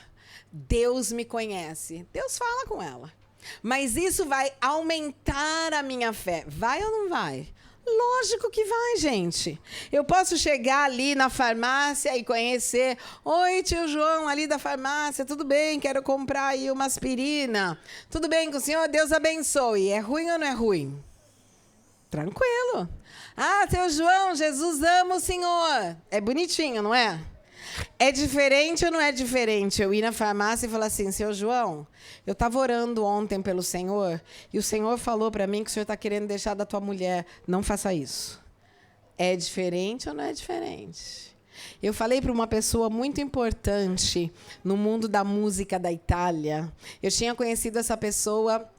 Deus me conhece. Deus fala com ela. Mas isso vai aumentar a minha fé. Vai ou não vai? Lógico que vai, gente. Eu posso chegar ali na farmácia e conhecer. Oi, tio João, ali da farmácia. Tudo bem, quero comprar aí uma aspirina. Tudo bem com o senhor? Deus abençoe. É ruim ou não é ruim? Tranquilo. Ah, seu João, Jesus ama o senhor. É bonitinho, não é? É diferente ou não é diferente eu ir na farmácia e falar assim, seu João, eu estava orando ontem pelo Senhor e o Senhor falou para mim que o Senhor está querendo deixar da tua mulher. Não faça isso. É diferente ou não é diferente? Eu falei para uma pessoa muito importante no mundo da música da Itália. Eu tinha conhecido essa pessoa...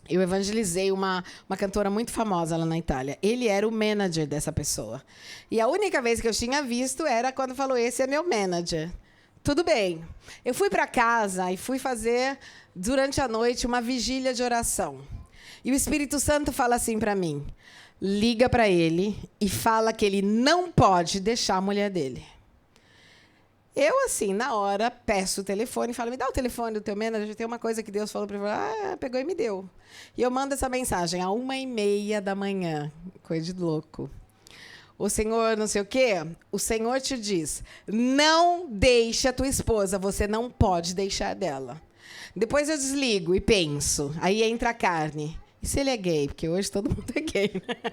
Eu evangelizei uma cantora muito famosa lá na Itália. Ele era o manager dessa pessoa. E a única vez que eu tinha visto era quando falou, esse é meu manager. Tudo bem. Eu fui para casa e fui fazer, durante a noite, uma vigília de oração. E o Espírito Santo fala assim para mim, liga para ele e fala que ele não pode deixar a mulher dele. Eu, assim, na hora, peço o telefone e falo, me dá o telefone do teu manager, tem uma coisa que Deus falou para mim. Ah, pegou e me deu. E eu mando essa mensagem às 1h30 da manhã. Coisa de louco. O Senhor não sei o quê, o Senhor te diz, não deixe a tua esposa, você não pode deixar dela. Depois eu desligo e penso, aí entra a carne. E se ele é gay? Porque hoje todo mundo é gay, né?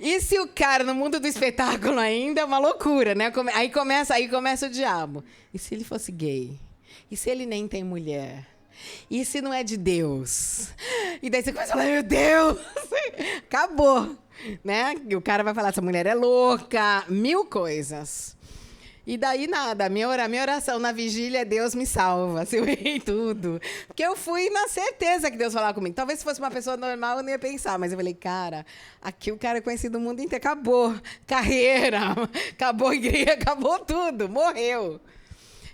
E se o cara, no mundo do espetáculo ainda, é uma loucura, né? Aí começa o diabo. E se ele fosse gay? E se ele nem tem mulher? E se não é de Deus? E daí você começa a falar, meu Deus! Acabou, né? E o cara vai falar, essa mulher é louca, 1000 coisas. E daí nada, a minha oração na vigília é Deus me salva, se eu errei tudo. Porque eu fui na certeza que Deus falava comigo. Talvez se fosse uma pessoa normal eu não ia pensar, mas eu falei, cara, aqui o cara é conhecido no mundo inteiro, acabou carreira, acabou igreja, acabou tudo, morreu.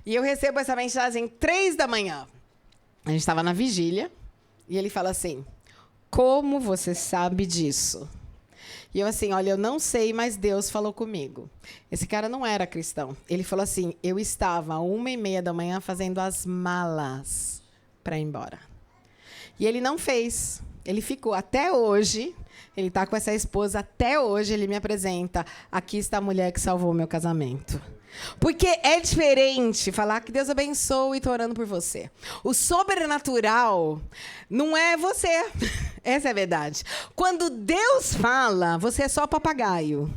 E eu recebo essa mensagem 3 da manhã. A gente estava na vigília e ele fala assim, como você sabe disso? E eu assim, olha, eu não sei, mas Deus falou comigo. Esse cara não era cristão. Ele falou assim, eu estava às 1h30 da manhã fazendo as malas para ir embora. E ele não fez. Ele ficou até hoje, ele está com essa esposa até hoje, ele me apresenta, aqui está a mulher que salvou o meu casamento. Porque é diferente falar que Deus abençoe e estou orando por você. O sobrenatural não é você. Essa é a verdade. Quando Deus fala, você é só papagaio.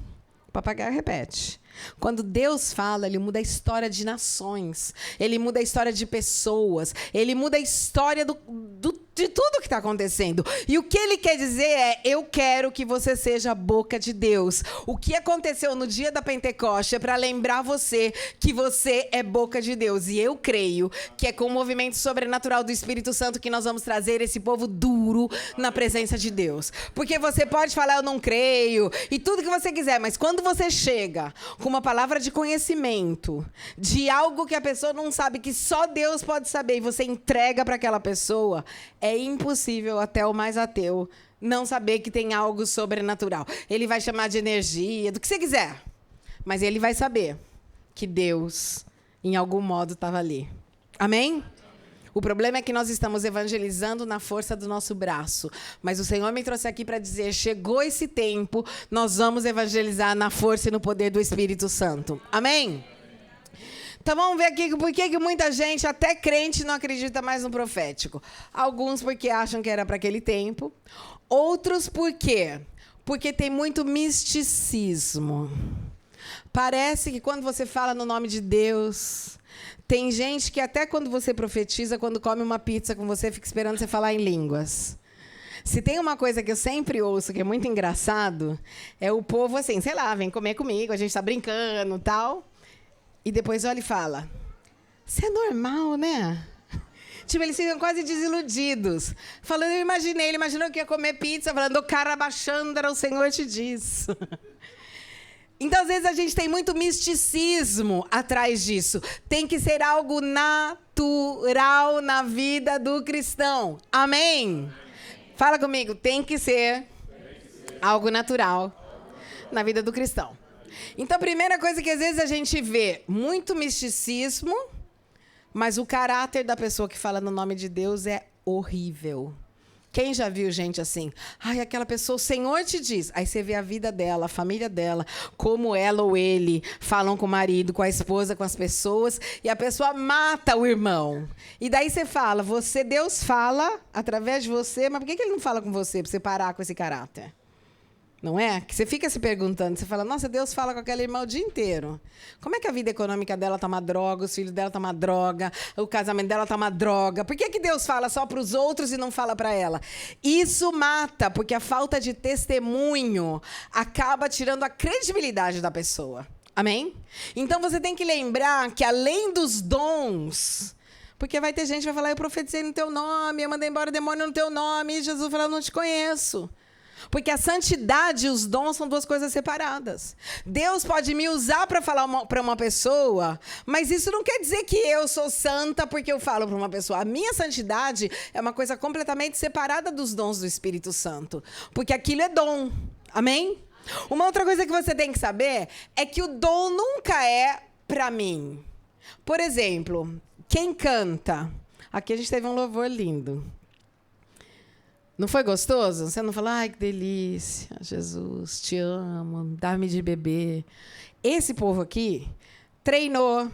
O papagaio repete. Quando Deus fala, Ele muda a história de nações. Ele muda a história de pessoas. Ele muda a história de tudo que está acontecendo. E o que Ele quer dizer é, eu quero que você seja a boca de Deus. O que aconteceu no dia da Pentecoste é para lembrar você que você é boca de Deus. E eu creio que é com o movimento sobrenatural do Espírito Santo que nós vamos trazer esse povo duro na presença de Deus. Porque você pode falar, eu não creio, e tudo que você quiser, mas quando você chega com uma palavra de conhecimento, de algo que a pessoa não sabe, que só Deus pode saber, e você entrega para aquela pessoa, é impossível até o mais ateu não saber que tem algo sobrenatural. Ele vai chamar de energia, do que você quiser, mas ele vai saber que Deus, em algum modo, estava ali. Amém? O problema é que nós estamos evangelizando na força do nosso braço. Mas o Senhor me trouxe aqui para dizer, chegou esse tempo, nós vamos evangelizar na força e no poder do Espírito Santo. Amém? Então vamos ver aqui por que muita gente, até crente, não acredita mais no profético. Alguns porque acham que era para aquele tempo. Outros por quê? Porque tem muito misticismo. Parece que quando você fala no nome de Deus... Tem gente que até quando você profetiza, quando come uma pizza com você, fica esperando você falar em línguas. Se tem uma coisa que eu sempre ouço, que é muito engraçado, é o povo assim, sei lá, vem comer comigo, a gente está brincando e tal. E depois olha e fala, isso é normal, né? Tipo, eles ficam quase desiludidos. Falando, eu imaginei, ele imaginou que ia comer pizza, falando, o cara abaixando, era o Senhor te diz. Então, às vezes, a gente tem muito misticismo atrás disso. Tem que ser algo natural na vida do cristão. Amém? Fala comigo. Tem que ser algo natural na vida do cristão. Então, a primeira coisa que, às vezes, a gente vê muito misticismo, mas o caráter da pessoa que fala no nome de Deus é horrível. Quem já viu gente assim? Ai, aquela pessoa, o Senhor te diz. Aí você vê a vida dela, a família dela, como ela ou ele falam com o marido, com a esposa, com as pessoas, e a pessoa mata o irmão. E daí você fala, Deus fala através de você, mas por que ele não fala com você para você parar com esse caráter? Não é? Que você fica se perguntando, você fala, nossa, Deus fala com aquela irmã o dia inteiro. Como é que a vida econômica dela tá uma droga, os filhos dela tá uma droga, o casamento dela tá uma droga? Por que Deus fala só para os outros e não fala para ela? Isso mata, porque a falta de testemunho acaba tirando a credibilidade da pessoa. Amém? Então você tem que lembrar que além dos dons... Porque vai ter gente que vai falar, eu profetizei no teu nome, eu mandei embora o demônio no teu nome, e Jesus vai falar, eu não te conheço. Porque a santidade e os dons são duas coisas separadas. Deus pode me usar para falar para uma pessoa, mas isso não quer dizer que eu sou santa porque eu falo para uma pessoa. A minha santidade é uma coisa completamente separada dos dons do Espírito Santo. Porque aquilo é dom. Amém? Uma outra coisa que você tem que saber é que o dom nunca é para mim. Por exemplo, quem canta? Aqui a gente teve um louvor lindo. Não foi gostoso? Você não falou, ai, que delícia, Jesus, te amo, dá-me de beber. Esse povo aqui treinou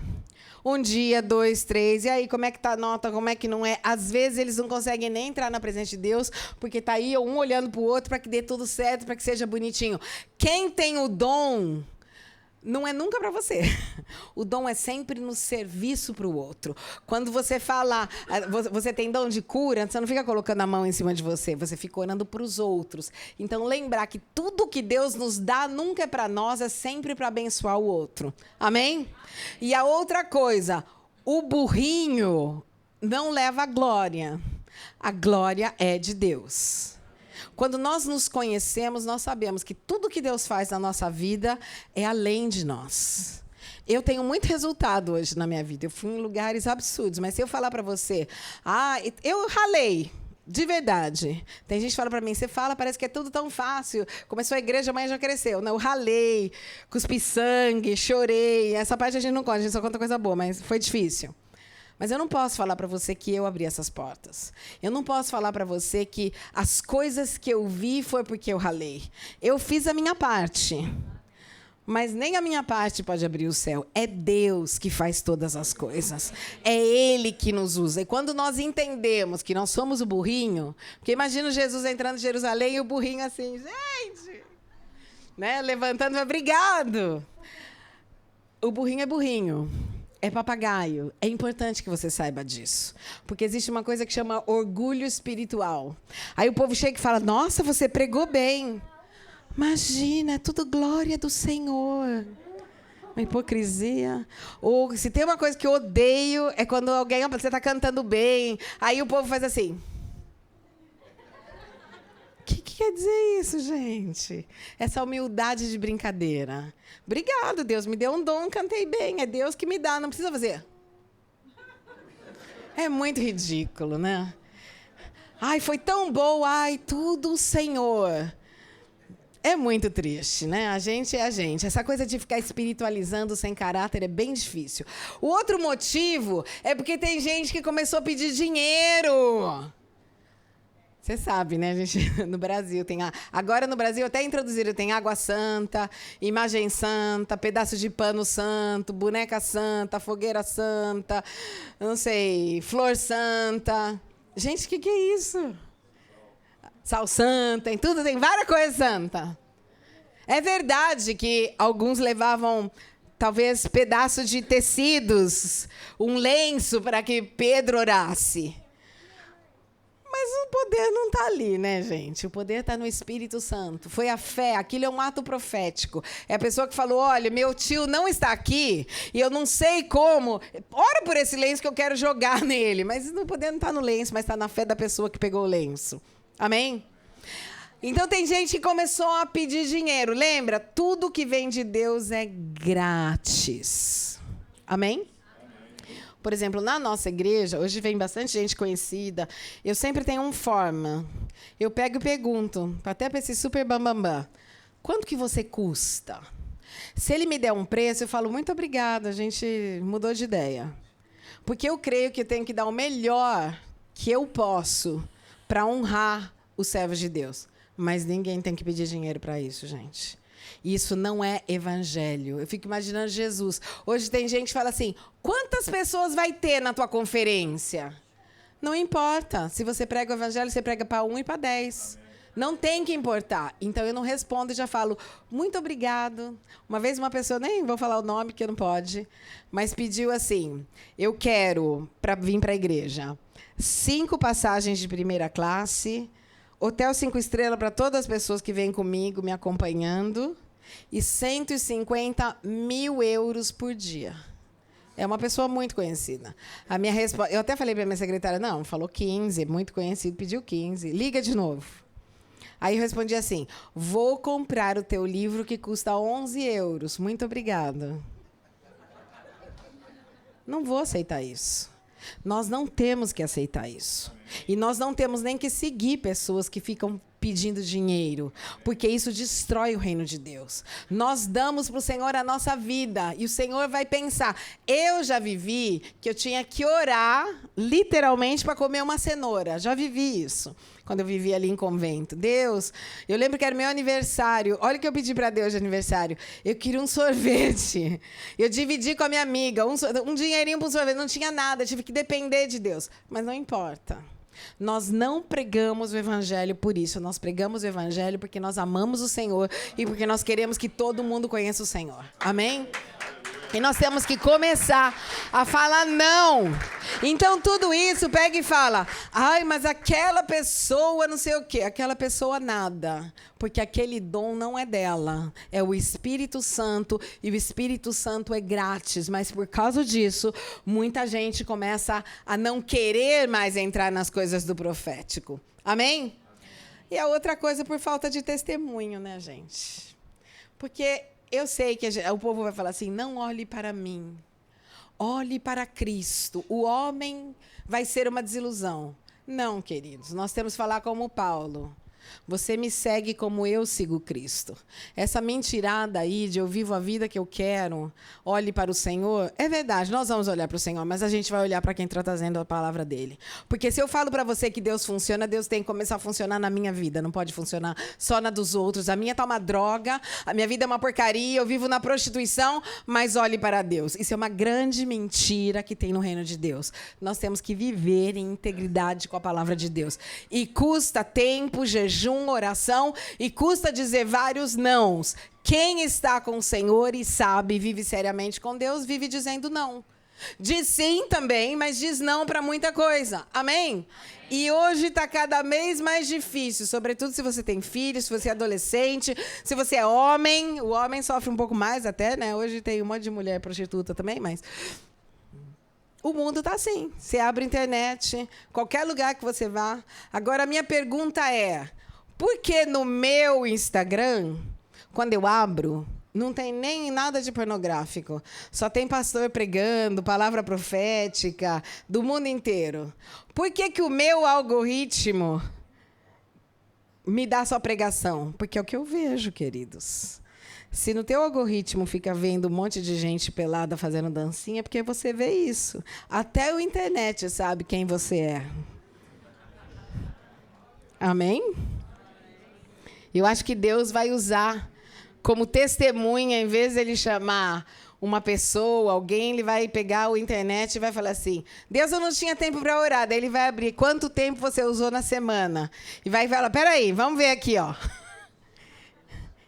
1 dia, 2, 3, e aí, como é que tá a nota, como é que não é? Às vezes eles não conseguem nem entrar na presença de Deus, porque tá aí um olhando para o outro para que dê tudo certo, para que seja bonitinho. Quem tem o dom... não é nunca para você. O dom é sempre no serviço para o outro. Quando você fala, você tem dom de cura, você não fica colocando a mão em cima de você, você fica orando para os outros. Então, lembrar que tudo que Deus nos dá nunca é para nós, é sempre para abençoar o outro. Amém? E a outra coisa, o burrinho não leva a glória. A glória é de Deus. Quando nós nos conhecemos, nós sabemos que tudo que Deus faz na nossa vida é além de nós. Eu tenho muito resultado hoje na minha vida. Eu fui em lugares absurdos, mas se eu falar para você, eu ralei, de verdade. Tem gente que fala para mim, você fala, parece que é tudo tão fácil. Começou a igreja, amanhã já cresceu. Não, eu ralei, cuspi sangue, chorei. Essa parte a gente não conta, a gente só conta coisa boa, mas foi difícil. Mas eu não posso falar para você que eu abri essas portas. Eu não posso falar para você que as coisas que eu vi foi porque eu ralei. Eu fiz a minha parte. Mas nem a minha parte pode abrir o céu. É Deus que faz todas as coisas. É Ele que nos usa. E quando nós entendemos que nós somos o burrinho... Porque imagina Jesus entrando em Jerusalém e o burrinho assim... Gente! Né? Levantando, obrigado! O burrinho é burrinho. É papagaio. É importante que você saiba disso. Porque existe uma coisa que chama orgulho espiritual. Aí o povo chega e fala, nossa, você pregou bem. Imagina, é tudo glória do Senhor. Uma hipocrisia. Ou se tem uma coisa que eu odeio, é quando alguém, você está cantando bem, aí o povo faz assim. O que quer dizer isso, gente? Essa humildade de brincadeira. Obrigado, Deus me deu um dom, cantei bem. É Deus que me dá, não precisa fazer. É muito ridículo, né? Ai, foi tão bom, ai, tudo o Senhor. É muito triste, né? A gente é a gente. Essa coisa de ficar espiritualizando sem caráter é bem difícil. O outro motivo é porque tem gente que começou a pedir dinheiro. Você sabe, né, gente? No Brasil tem... Agora, no Brasil, até introduziram, tem água santa, imagem santa, pedaço de pano santo, boneca santa, fogueira santa, não sei, flor santa. Gente, o que é isso? Sal santa, tem tudo, tem várias coisas santas. É verdade que alguns levavam, talvez, pedaços de tecidos, um lenço para que Pedro orasse. Mas o poder não está ali, né, gente? O poder está no Espírito Santo. Foi a fé, aquilo é um ato profético. É a pessoa que falou, olha, meu tio não está aqui e eu não sei como. Ora por esse lenço que eu quero jogar nele. Mas o poder não está no lenço, mas está na fé da pessoa que pegou o lenço. Amém? Então tem gente que começou a pedir dinheiro. Lembra? Tudo que vem de Deus é grátis. Amém? Por exemplo, na nossa igreja, hoje vem bastante gente conhecida, eu sempre tenho um forma. Eu pego e pergunto, até para esse super bambambam, quanto que você custa? Se ele me der um preço, eu falo, muito obrigada, a gente mudou de ideia. Porque eu creio que eu tenho que dar o melhor que eu posso para honrar os servos de Deus. Mas ninguém tem que pedir dinheiro para isso, gente. Isso não é evangelho. Eu fico imaginando Jesus. Hoje tem gente que fala assim, quantas pessoas vai ter na tua conferência? Não importa. Se você prega o evangelho, você prega para 1 e para 10. Não tem que importar. Então, eu não respondo e já falo, muito obrigado. Uma vez uma pessoa, nem vou falar o nome, porque não pode, mas pediu assim, eu quero, para vir para a igreja, 5 passagens de primeira classe, hotel 5 estrelas para todas as pessoas que vêm comigo, me acompanhando, e 150 mil euros por dia. É uma pessoa muito conhecida. A minha resposta, eu até falei para a minha secretária, não, falou 15, muito conhecido, pediu 15, liga de novo. Aí eu respondi assim, vou comprar o teu livro que custa 11 euros, muito obrigada. Não vou aceitar isso. Nós não temos que aceitar isso. E nós não temos nem que seguir pessoas que ficam pedindo dinheiro, porque isso destrói o reino de Deus. Nós damos para o Senhor a nossa vida, e o Senhor vai pensar, eu já vivi que eu tinha que orar, literalmente, para comer uma cenoura. Já vivi isso, quando eu vivia ali em convento. Deus, eu lembro que era meu aniversário, olha o que eu pedi para Deus de aniversário, eu queria um sorvete. Eu dividi com a minha amiga, um dinheirinho para um sorvete, não tinha nada, tive que depender de Deus. Mas não importa. Nós não pregamos o evangelho por isso. Nós pregamos o evangelho porque nós amamos o Senhor e porque nós queremos que todo mundo conheça o Senhor. Amém? E nós temos que começar a falar não. Então, tudo isso, pega e fala, ai, mas aquela pessoa não sei o quê. Aquela pessoa nada. Porque aquele dom não é dela. É o Espírito Santo. E o Espírito Santo é grátis. Mas, por causa disso, muita gente começa a não querer mais entrar nas coisas do profético. Amém? E a outra coisa, por falta de testemunho, né, gente? Porque eu sei que o povo vai falar assim, não olhe para mim, olhe para Cristo. O homem vai ser uma desilusão. Não, queridos, nós temos que falar como Paulo. Você me segue como eu sigo Cristo. Essa mentirada aí de eu vivo a vida que eu quero, olhe para o Senhor, é verdade, nós vamos olhar para o Senhor, mas a gente vai olhar para quem está trazendo a palavra dele. Porque se eu falo para você que Deus funciona, Deus tem que começar a funcionar na minha vida, não pode funcionar só na dos outros. A minha está uma droga, a minha vida é uma porcaria, eu vivo na prostituição, mas olhe para Deus. Isso é uma grande mentira que tem no reino de Deus. Nós temos que viver em integridade com a palavra de Deus. E custa tempo, jejum, oração, e custa dizer vários nãos. Quem está com o Senhor e sabe, vive seriamente com Deus, vive dizendo não. Diz sim também, mas diz não para muita coisa. Amém? E hoje está cada vez mais difícil, sobretudo se você tem filhos, se você é adolescente, se você é homem. O homem sofre um pouco mais até, né? Hoje tem um monte de mulher prostituta também, mas o mundo está assim. Você abre a internet, qualquer lugar que você vá. Agora, a minha pergunta é, por que no meu Instagram, quando eu abro, não tem nem nada de pornográfico? Só tem pastor pregando, palavra profética, do mundo inteiro. Por que que o meu algoritmo me dá só pregação? Porque é o que eu vejo, queridos. Se no teu algoritmo fica vendo um monte de gente pelada fazendo dancinha, é porque você vê isso. Até o internet sabe quem você é. Amém? Eu acho que Deus vai usar como testemunha, em vez de ele chamar uma pessoa, alguém, ele vai pegar a internet e vai falar assim, Deus, eu não tinha tempo para orar. Daí ele vai abrir, quanto tempo você usou na semana? E vai falar, peraí, vamos ver aqui, ó.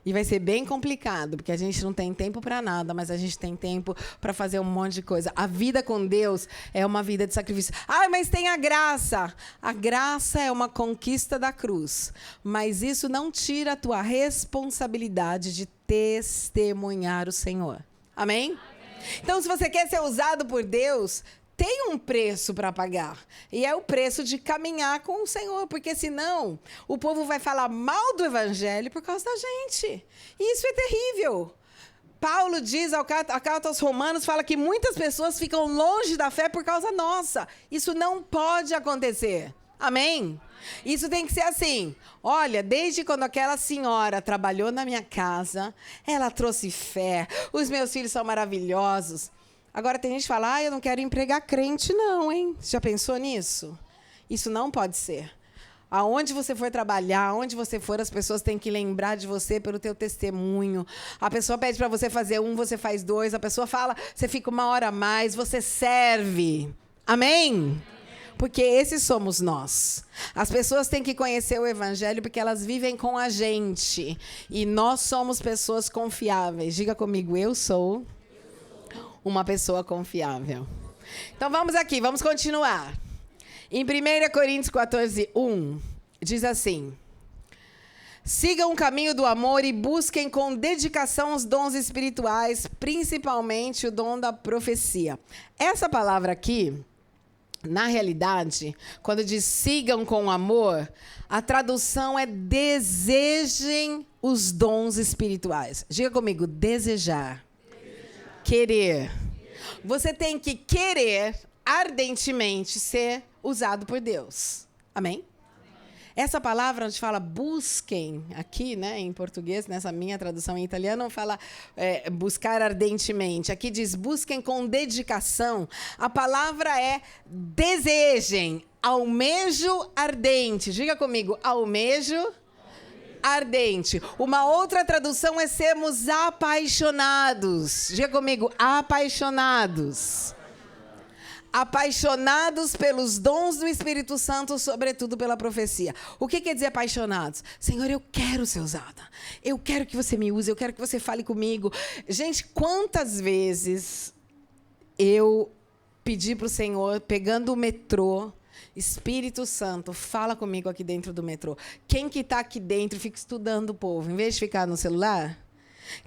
E vai ser bem complicado, porque a gente não tem tempo para nada, mas a gente tem tempo para fazer um monte de coisa. A vida com Deus é uma vida de sacrifício. Ah, mas tem a graça. A graça é uma conquista da cruz. Mas isso não tira a tua responsabilidade de testemunhar o Senhor. Amém? Amém. Então, se você quer ser usado por Deus, tem um preço para pagar. E é o preço de caminhar com o Senhor. Porque senão, o povo vai falar mal do evangelho por causa da gente. E isso é terrível. Paulo diz, a carta aos Romanos, fala que muitas pessoas ficam longe da fé por causa nossa. Isso não pode acontecer. Amém? Isso tem que ser assim. Olha, desde quando aquela senhora trabalhou na minha casa, ela trouxe fé. Os meus filhos são maravilhosos. Agora tem gente que fala, eu não quero empregar crente não, hein? Você já pensou nisso? Isso não pode ser. Aonde você for trabalhar, aonde você for, as pessoas têm que lembrar de você pelo teu testemunho. A pessoa pede para você fazer 1, você faz 2. A pessoa fala, você fica 1 hora a mais, você serve. Amém? Porque esses somos nós. As pessoas têm que conhecer o Evangelho porque elas vivem com a gente. E nós somos pessoas confiáveis. Diga comigo, eu sou uma pessoa confiável. Então vamos aqui, vamos continuar. Em 1 Coríntios 14, 1, diz assim: sigam o caminho do amor e busquem com dedicação os dons espirituais, principalmente o dom da profecia. Essa palavra aqui, na realidade, quando diz sigam com amor, a tradução é desejem os dons espirituais. Diga comigo, desejar. Querer. Você tem que querer ardentemente ser usado por Deus. Amém? Essa palavra onde fala busquem, aqui, né, em português, nessa minha tradução em italiano, fala buscar ardentemente. Aqui diz busquem com dedicação. A palavra é desejem, almejo ardente. Diga comigo, almejo ardente. Uma outra tradução é sermos apaixonados. Diga comigo, apaixonados. Apaixonados pelos dons do Espírito Santo, sobretudo pela profecia. O que quer dizer apaixonados? Senhor, eu quero ser usada. Eu quero que você me use, eu quero que você fale comigo. Gente, quantas vezes eu pedi para o Senhor, pegando o metrô, Espírito Santo, fala comigo aqui dentro do metrô. Quem que está aqui dentro fica estudando o povo, em vez de ficar no celular?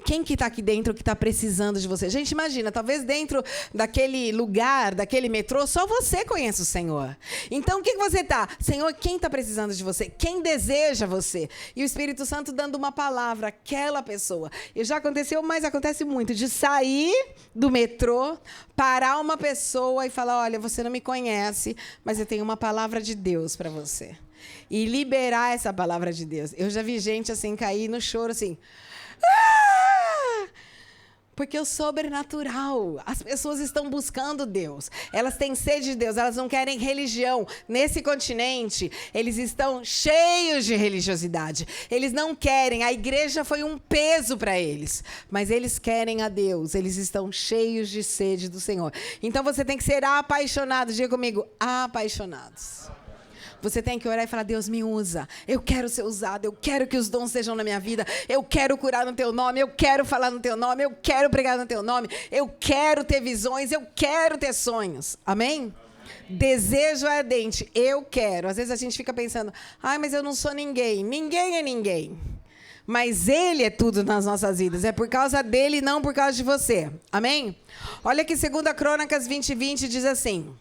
Quem que está aqui dentro que está precisando de você? Gente, imagina, talvez dentro daquele lugar, daquele metrô, só você conhece o Senhor. Então, o que você está? Senhor, quem está precisando de você? Quem deseja você? E o Espírito Santo dando uma palavra àquela pessoa. E já aconteceu, mas acontece muito, de sair do metrô, parar uma pessoa e falar, olha, você não me conhece, mas eu tenho uma palavra de Deus para você. E liberar essa palavra de Deus. Eu já vi gente assim, cair no choro, assim... Porque o sobrenatural, as pessoas estão buscando Deus, elas têm sede de Deus, elas não querem religião. Nesse continente, eles estão cheios de religiosidade, eles não querem, a igreja foi um peso para eles, mas eles querem a Deus, eles estão cheios de sede do Senhor. Então você tem que ser apaixonado, diga comigo, apaixonados. Você tem que orar e falar, Deus, me usa. Eu quero ser usado, eu quero que os dons sejam na minha vida. Eu quero curar no teu nome, eu quero falar no teu nome, eu quero pregar no teu nome. Eu quero ter visões, eu quero ter sonhos. Amém? Desejo ardente, eu quero. Às vezes a gente fica pensando, ai, mas eu não sou ninguém. Ninguém é ninguém. Mas Ele é tudo nas nossas vidas. É por causa dEle e não por causa de você. Amém? Olha que 2 Crônicas 20:20 diz assim...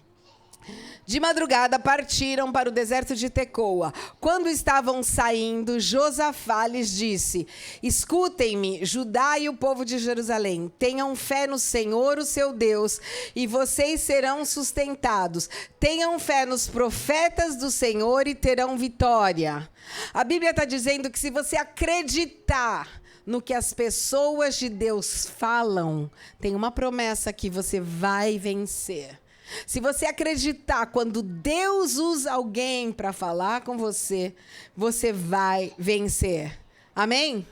De madrugada partiram para o deserto de Tecoa. Quando estavam saindo, Josafá lhes disse, escutem-me, Judá e o povo de Jerusalém, tenham fé no Senhor, o seu Deus, e vocês serão sustentados. Tenham fé nos profetas do Senhor e terão vitória. A Bíblia está dizendo que se você acreditar no que as pessoas de Deus falam, tem uma promessa que você vai vencer. Se você acreditar, quando Deus usa alguém para falar com você, você vai vencer. Amém?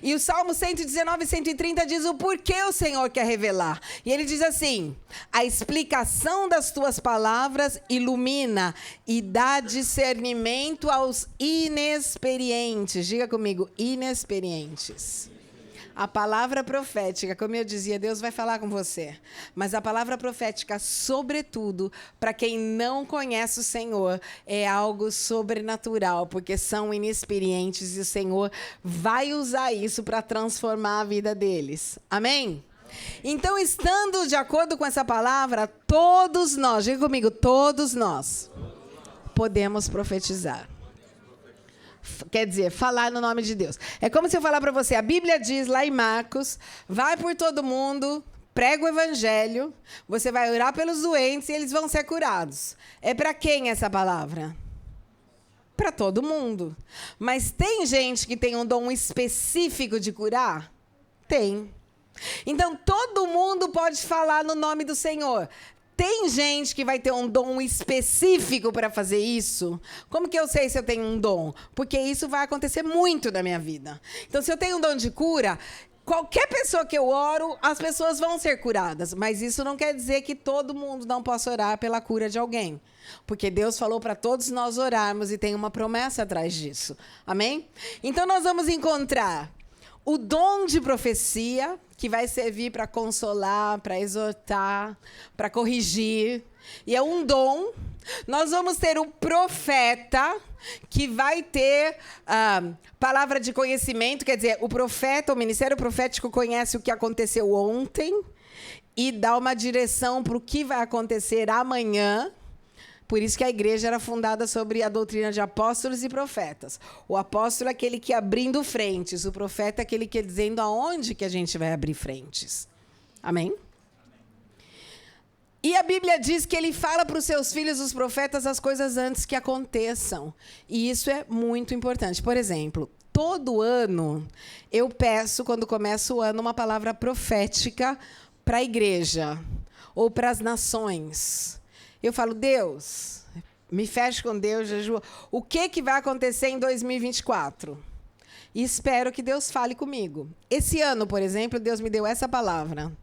E o Salmo 119, 130 diz o porquê o Senhor quer revelar. E ele diz assim, a explicação das tuas palavras ilumina e dá discernimento aos inexperientes. Diga comigo, inexperientes. A palavra profética, como eu dizia, Deus vai falar com você. Mas a palavra profética, sobretudo, para quem não conhece o Senhor, é algo sobrenatural, porque são inexperientes e o Senhor vai usar isso para transformar a vida deles. Amém? Então, estando de acordo com essa palavra, todos nós, diga comigo, todos nós podemos profetizar. Quer dizer, falar no nome de Deus. É como se eu falar para você, a Bíblia diz lá em Marcos, vai por todo mundo, prega o evangelho, você vai orar pelos doentes e eles vão ser curados. É para quem essa palavra? Para todo mundo. Mas tem gente que tem um dom específico de curar? Tem. Então, todo mundo pode falar no nome do Senhor. Tem gente que vai ter um dom específico para fazer isso. Como que eu sei se eu tenho um dom? Porque isso vai acontecer muito na minha vida. Então, se eu tenho um dom de cura, qualquer pessoa que eu oro, as pessoas vão ser curadas. Mas isso não quer dizer que todo mundo não possa orar pela cura de alguém. Porque Deus falou para todos nós orarmos e tem uma promessa atrás disso. Amém? Então, nós vamos encontrar o dom de profecia, que vai servir para consolar, para exortar, para corrigir. E é um dom. Nós vamos ter o profeta, que vai ter palavra de conhecimento, quer dizer, o profeta, o ministério profético conhece o que aconteceu ontem e dá uma direção para o que vai acontecer amanhã. Por isso que a igreja era fundada sobre a doutrina de apóstolos e profetas. O apóstolo é aquele que abrindo frentes, o profeta é aquele que dizendo aonde que a gente vai abrir frentes. Amém? E a Bíblia diz que ele fala para os seus filhos, os profetas, as coisas antes que aconteçam. E isso é muito importante. Por exemplo, todo ano eu peço, quando começa o ano, uma palavra profética para a igreja ou para as nações. Eu falo, Deus, me fecho com Deus, jejua. O que vai acontecer em 2024? E espero que Deus fale comigo. Esse ano, por exemplo, Deus me deu essa palavra.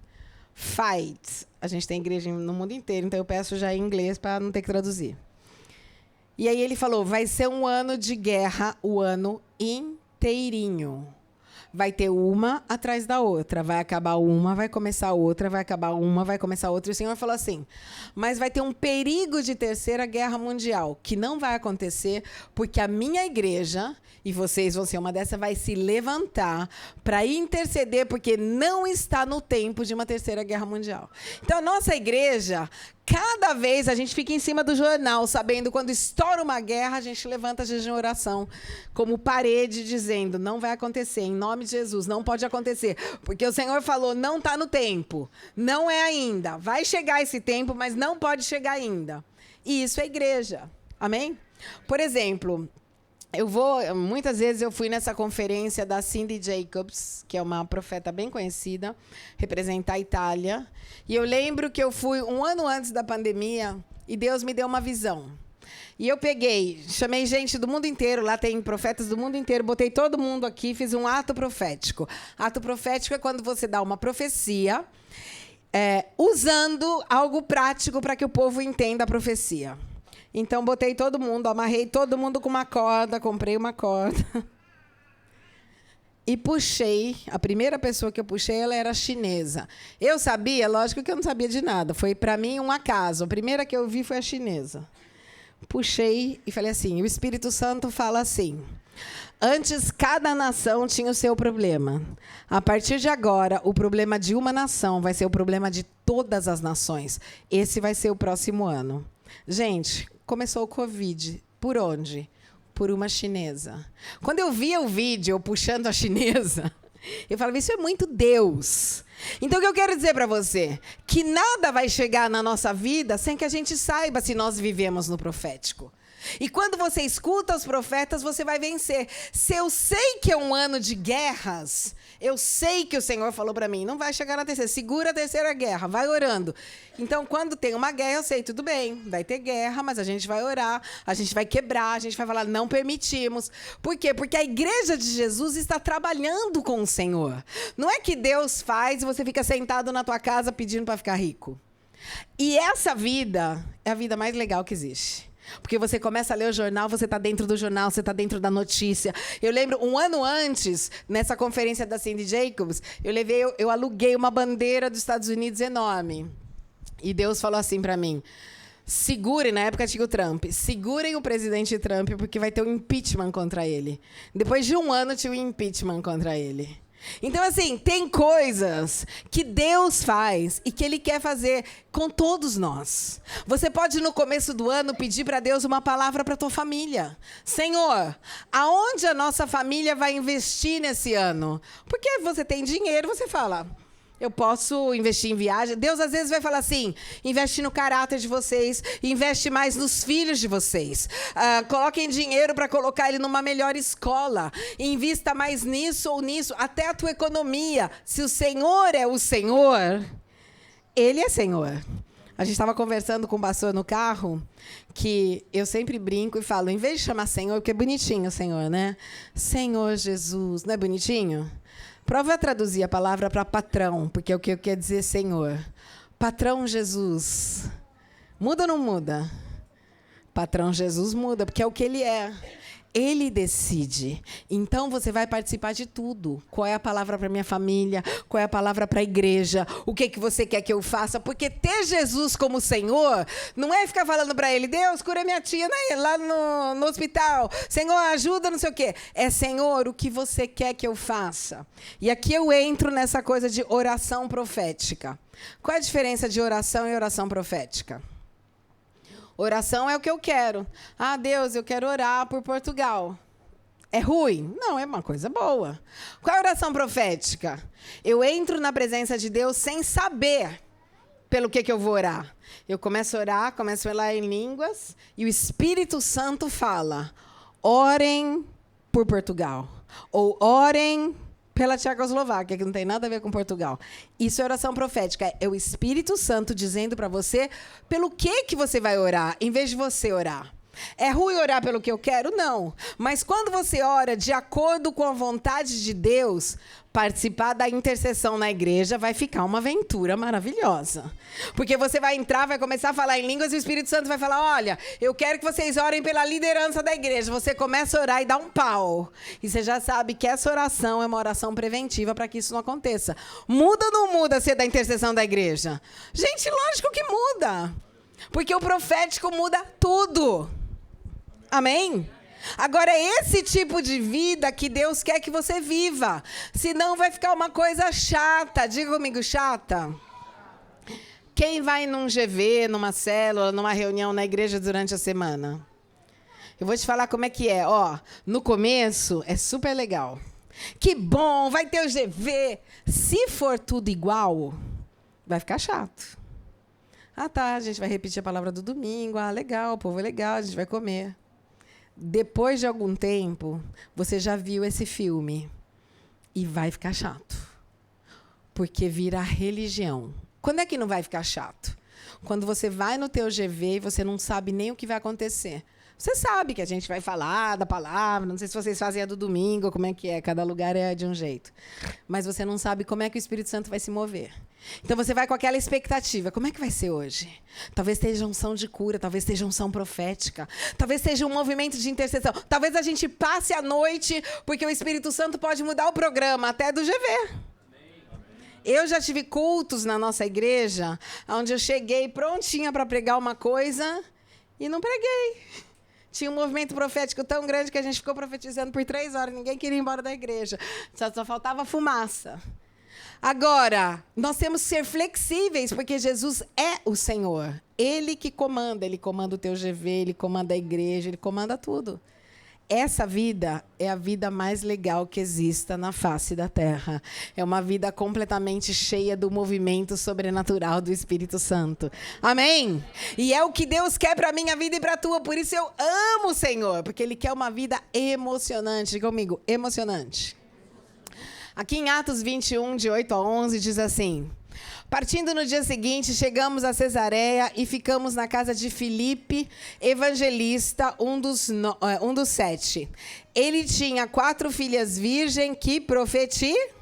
Fight. A gente tem igreja no mundo inteiro, então eu peço já em inglês para não ter que traduzir. E aí ele falou, vai ser um ano de guerra, o ano inteirinho. Vai ter uma atrás da outra. Vai acabar uma, vai começar outra, vai acabar uma, vai começar outra. E o Senhor falou assim, mas vai ter um perigo de terceira guerra mundial, que não vai acontecer, porque a minha igreja, e vocês vão ser uma dessas, vai se levantar para interceder, porque não está no tempo de uma terceira guerra mundial. Então, a nossa igreja, cada vez a gente fica em cima do jornal, sabendo quando estoura uma guerra, a gente levanta jejum e oração como parede, dizendo, não vai acontecer, em nome de Jesus, não pode acontecer. Porque o Senhor falou, não está no tempo, não é ainda. Vai chegar esse tempo, mas não pode chegar ainda. E isso é igreja. Amém? Por exemplo, muitas vezes eu fui nessa conferência da Cindy Jacobs, que é uma profeta bem conhecida, representar a Itália. E eu lembro que eu fui um ano antes da pandemia e Deus me deu uma visão. E eu chamei gente do mundo inteiro, lá tem profetas do mundo inteiro, botei todo mundo aqui, fiz um ato profético. Ato profético é quando você dá uma profecia, usando algo prático para que o povo entenda a profecia. Então, botei todo mundo, amarrei todo mundo com uma corda, comprei uma corda. E puxei. A primeira pessoa que eu puxei, ela era chinesa. Eu sabia, lógico que eu não sabia de nada. Foi, para mim, um acaso. A primeira que eu vi foi a chinesa. Puxei e falei assim, o Espírito Santo fala assim, antes cada nação tinha o seu problema. A partir de agora, o problema de uma nação vai ser o problema de todas as nações. Esse vai ser o próximo ano. Gente, começou o Covid. Por onde? Por uma chinesa. Quando eu via o vídeo, eu puxando a chinesa, eu falava, isso é muito Deus. Então, o que eu quero dizer para você? Que nada vai chegar na nossa vida sem que a gente saiba se nós vivemos no profético. E quando você escuta os profetas, você vai vencer. Se eu sei que é um ano de guerras, eu sei que o Senhor falou para mim, não vai chegar na terceira, segura a terceira guerra, vai orando. Então, quando tem uma guerra, eu sei, tudo bem, vai ter guerra, mas a gente vai orar, a gente vai quebrar, a gente vai falar, não permitimos. Por quê? Porque a igreja de Jesus está trabalhando com o Senhor. Não é que Deus faz e você fica sentado na tua casa pedindo para ficar rico. E essa vida é a vida mais legal que existe. Porque você começa a ler o jornal, você está dentro do jornal, você está dentro da notícia. Eu lembro, um ano antes, nessa conferência da Cindy Jacobs, eu aluguei uma bandeira dos Estados Unidos enorme. E Deus falou assim para mim, segurem, na época tinha o Trump, segurem o presidente Trump, porque vai ter um impeachment contra ele. Depois de um ano, tinha um impeachment contra ele. Então, assim, tem coisas que Deus faz e que Ele quer fazer com todos nós. Você pode, no começo do ano, pedir para Deus uma palavra para a tua família. Senhor, aonde a nossa família vai investir nesse ano? Porque você tem dinheiro, você fala... Eu posso investir em viagem. Deus, às vezes, vai falar assim, investe no caráter de vocês, investe mais nos filhos de vocês. Coloquem dinheiro para colocar ele numa melhor escola. Invista mais nisso ou nisso, até a tua economia. Se o Senhor é o Senhor, Ele é Senhor. A gente estava conversando com o pastor no carro, que eu sempre brinco e falo, em vez de chamar Senhor, porque é bonitinho o Senhor, né? Senhor Jesus, não é bonitinho? Prova a traduzir a palavra para patrão, porque é o que quer dizer Senhor. Patrão Jesus. Muda ou não muda? Patrão Jesus muda, porque é o que ele é. Ele decide. Então, você vai participar de tudo. Qual é a palavra para minha família? Qual é a palavra para a igreja? O que você quer que eu faça? Porque ter Jesus como Senhor não é ficar falando para ele, Deus, cura minha tia lá no hospital. Senhor, ajuda, não sei o quê. É, Senhor, o que você quer que eu faça? E aqui eu entro nessa coisa de oração profética. Qual é a diferença de oração e oração profética? Oração é o que eu quero. Ah, Deus, eu quero orar por Portugal. É ruim? Não, é uma coisa boa. Qual é a oração profética? Eu entro na presença de Deus sem saber pelo que eu vou orar. Eu começo a orar em línguas, e o Espírito Santo fala, orem por Portugal. Ou orem pela Tchecoslováquia, que não tem nada a ver com Portugal. Isso é oração profética. É o Espírito Santo dizendo para você pelo que você vai orar, em vez de você orar. É ruim orar pelo que eu quero? Não. Mas quando você ora de acordo com a vontade de Deus, participar da intercessão na igreja vai ficar uma aventura maravilhosa. Porque você vai entrar, vai começar a falar em línguas e o Espírito Santo vai falar, olha, eu quero que vocês orem pela liderança da igreja. Você começa a orar e dá um pau. E você já sabe que essa oração é uma oração preventiva para que isso não aconteça. Muda ou não muda ser da intercessão da igreja? Gente, lógico que muda. Porque o profético muda tudo. Amém? Agora, é esse tipo de vida que Deus quer que você viva. Senão vai ficar uma coisa chata. Diga comigo, chata. Quem vai num GV, numa célula, numa reunião na igreja durante a semana? Eu vou te falar como é que é. Ó, no começo, é super legal. Que bom, vai ter o GV. Se for tudo igual, vai ficar chato. Ah, tá, a gente vai repetir a palavra do domingo. Ah, legal, o povo é legal, a gente vai comer. Depois de algum tempo, você já viu esse filme e vai ficar chato, porque vira religião. Quando é que não vai ficar chato? Quando você vai no teu GV e você não sabe nem o que vai acontecer. Você sabe que a gente vai falar da palavra, não sei se vocês fazem a do domingo, como é que é, cada lugar é de um jeito. Mas você não sabe como é que o Espírito Santo vai se mover. Então você vai com aquela expectativa, como é que vai ser hoje? Talvez esteja unção de cura, talvez esteja unção profética, talvez seja um movimento de intercessão, talvez a gente passe a noite, porque o Espírito Santo pode mudar o programa até do GV. Eu já tive cultos na nossa igreja, onde eu cheguei prontinha para pregar uma coisa e não preguei. Tinha um movimento profético tão grande que a gente ficou profetizando por 3 horas, ninguém queria ir embora da igreja, só faltava fumaça. Agora, nós temos que ser flexíveis, porque Jesus é o Senhor. Ele que comanda, Ele comanda o teu GV, Ele comanda a igreja, Ele comanda tudo. Essa vida é a vida mais legal que exista na face da terra. É uma vida completamente cheia do movimento sobrenatural do Espírito Santo. Amém? E é o que Deus quer para a minha vida e para a tua. Por isso eu amo o Senhor, porque Ele quer uma vida emocionante. Diga comigo, emocionante. Aqui em Atos 21, de 8 a 11, diz assim: partindo no dia seguinte, chegamos a Cesareia e ficamos na casa de Filipe, evangelista, um dos 7. Ele tinha 4 filhas virgens que profetizavam.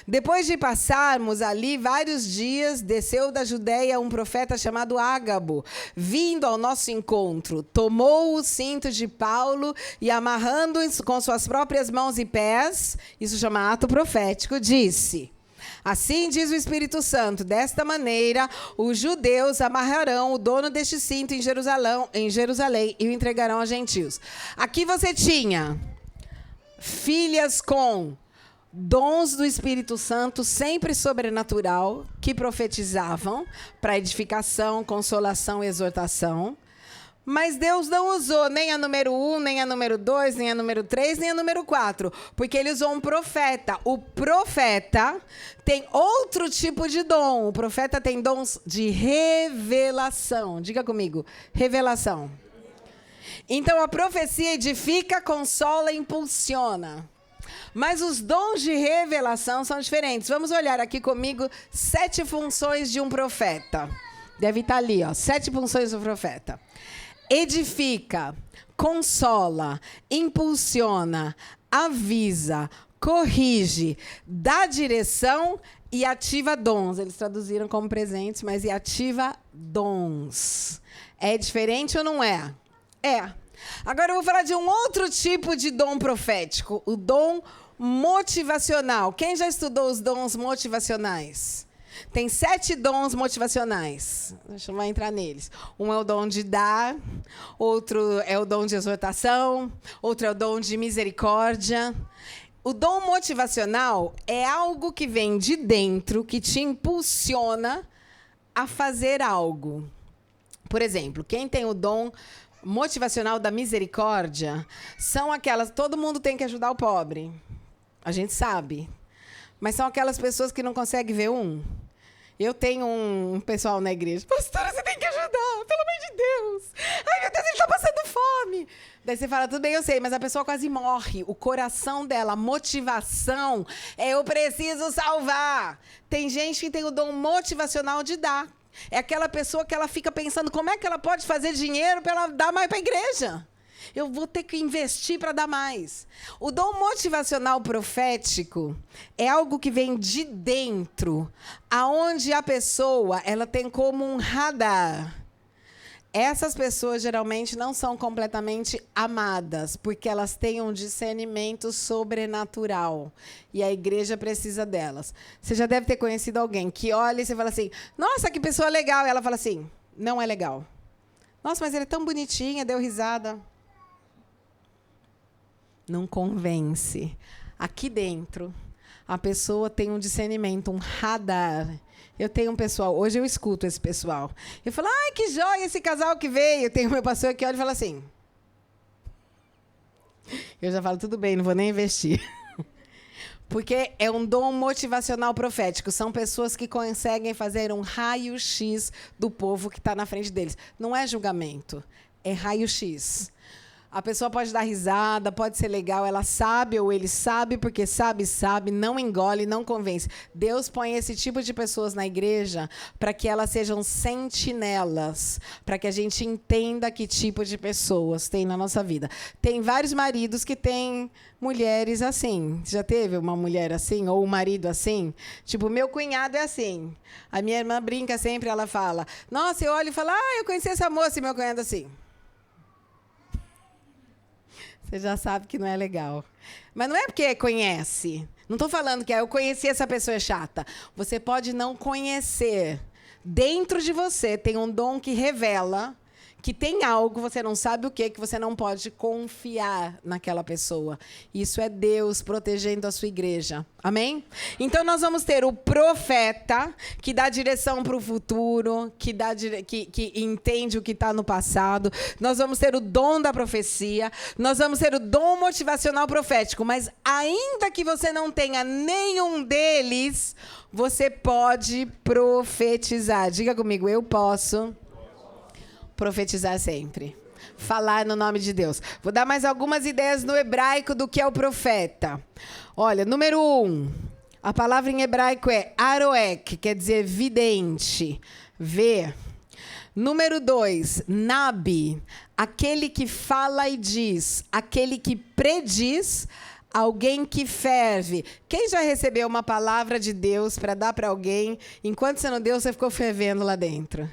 Depois de passarmos ali vários dias, desceu da Judeia um profeta chamado Ágabo, vindo ao nosso encontro. Tomou o cinto de Paulo e, amarrando-o com suas próprias mãos e pés, isso chama ato profético, disse: assim diz o Espírito Santo, desta maneira os judeus amarrarão o dono deste cinto em Jerusalém e o entregarão aos gentios. Aqui você tinha filhas com dons do Espírito Santo, sempre sobrenatural, que profetizavam para edificação, consolação e exortação. Mas Deus não usou nem a número 1, nem a número 2, nem a número 3, nem a número 4, porque Ele usou um profeta. O profeta tem outro tipo de dom. O profeta tem dons de revelação. Diga comigo, revelação. Então, a profecia edifica, consola e impulsiona. Mas os dons de revelação são diferentes. Vamos olhar aqui comigo 7 funções de um profeta. Deve estar ali, ó. 7 funções do profeta. Edifica, consola, impulsiona, avisa, corrige, dá direção e ativa dons. Eles traduziram como presentes, mas e ativa dons. É diferente ou não é? É. Agora eu vou falar de um outro tipo de dom profético, o dom motivacional. Quem já estudou os dons motivacionais? Tem 7 dons motivacionais. Deixa eu entrar neles. Um é o dom de dar, outro é o dom de exortação, outro é o dom de misericórdia. O dom motivacional é algo que vem de dentro, que te impulsiona a fazer algo. Por exemplo, quem tem o dom motivacional da misericórdia são aquelas... Todo mundo tem que ajudar o pobre. A gente sabe. Mas são aquelas pessoas que não conseguem ver um. Eu tenho um pessoal na igreja. Pastora, você tem que ajudar, pelo amor de Deus. Ai, meu Deus, ele está passando fome. Daí você fala, tudo bem, eu sei, mas a pessoa quase morre. O coração dela, a motivação é eu preciso salvar. Tem gente que tem o dom motivacional de dar. É aquela pessoa que ela fica pensando como é que ela pode fazer dinheiro para ela dar mais para a igreja. Eu vou ter que investir para dar mais. O dom motivacional profético é algo que vem de dentro, aonde a pessoa ela tem como um radar. Essas pessoas geralmente não são completamente amadas, porque elas têm um discernimento sobrenatural. E a igreja precisa delas. Você já deve ter conhecido alguém que olha e você fala assim, nossa, que pessoa legal. E ela fala assim, não é legal. Nossa, mas ele é tão bonitinho, deu risada. Não convence. Aqui dentro, a pessoa tem um discernimento, um radar. Eu tenho um pessoal, hoje eu escuto esse pessoal. Eu falo, ai, que joia esse casal que veio. Eu tenho meu pastor que olha e fala assim. Eu já falo, tudo bem, não vou nem investir. Porque é um dom motivacional profético. São pessoas que conseguem fazer um raio-x do povo que está na frente deles. Não é julgamento, é raio-x. A pessoa pode dar risada, pode ser legal, ela sabe ou ele sabe, porque sabe, não engole, não convence. Deus põe esse tipo de pessoas na igreja para que elas sejam sentinelas, para que a gente entenda que tipo de pessoas tem na nossa vida. Tem vários maridos que têm mulheres assim. Já teve uma mulher assim, ou um marido assim? Tipo, meu cunhado é assim. A minha irmã brinca sempre, ela fala, nossa, eu olho e falo, eu conheci essa moça e meu cunhado assim. Você já sabe que não é legal. Mas não é porque conhece. Não estou falando que eu conheci essa pessoa é chata. Você pode não conhecer. Dentro de você tem um dom que revela que tem algo, você não sabe o que você não pode confiar naquela pessoa. Isso é Deus protegendo a sua igreja. Amém? Então, nós vamos ter o profeta, que dá direção para o futuro, que entende o que está no passado. Nós vamos ter o dom da profecia. Nós vamos ter o dom motivacional profético. Mas, ainda que você não tenha nenhum deles, você pode profetizar. Diga comigo, eu posso profetizar sempre. Falar no nome de Deus. Vou dar mais algumas ideias no hebraico do que é o profeta. Olha, número 1. A palavra em hebraico é aroek, quer dizer vidente. Ver. Número 2, nabi. Aquele que fala e diz. Aquele que prediz. Alguém que ferve. Quem já recebeu uma palavra de Deus para dar para alguém, enquanto você não deu, você ficou fervendo lá dentro?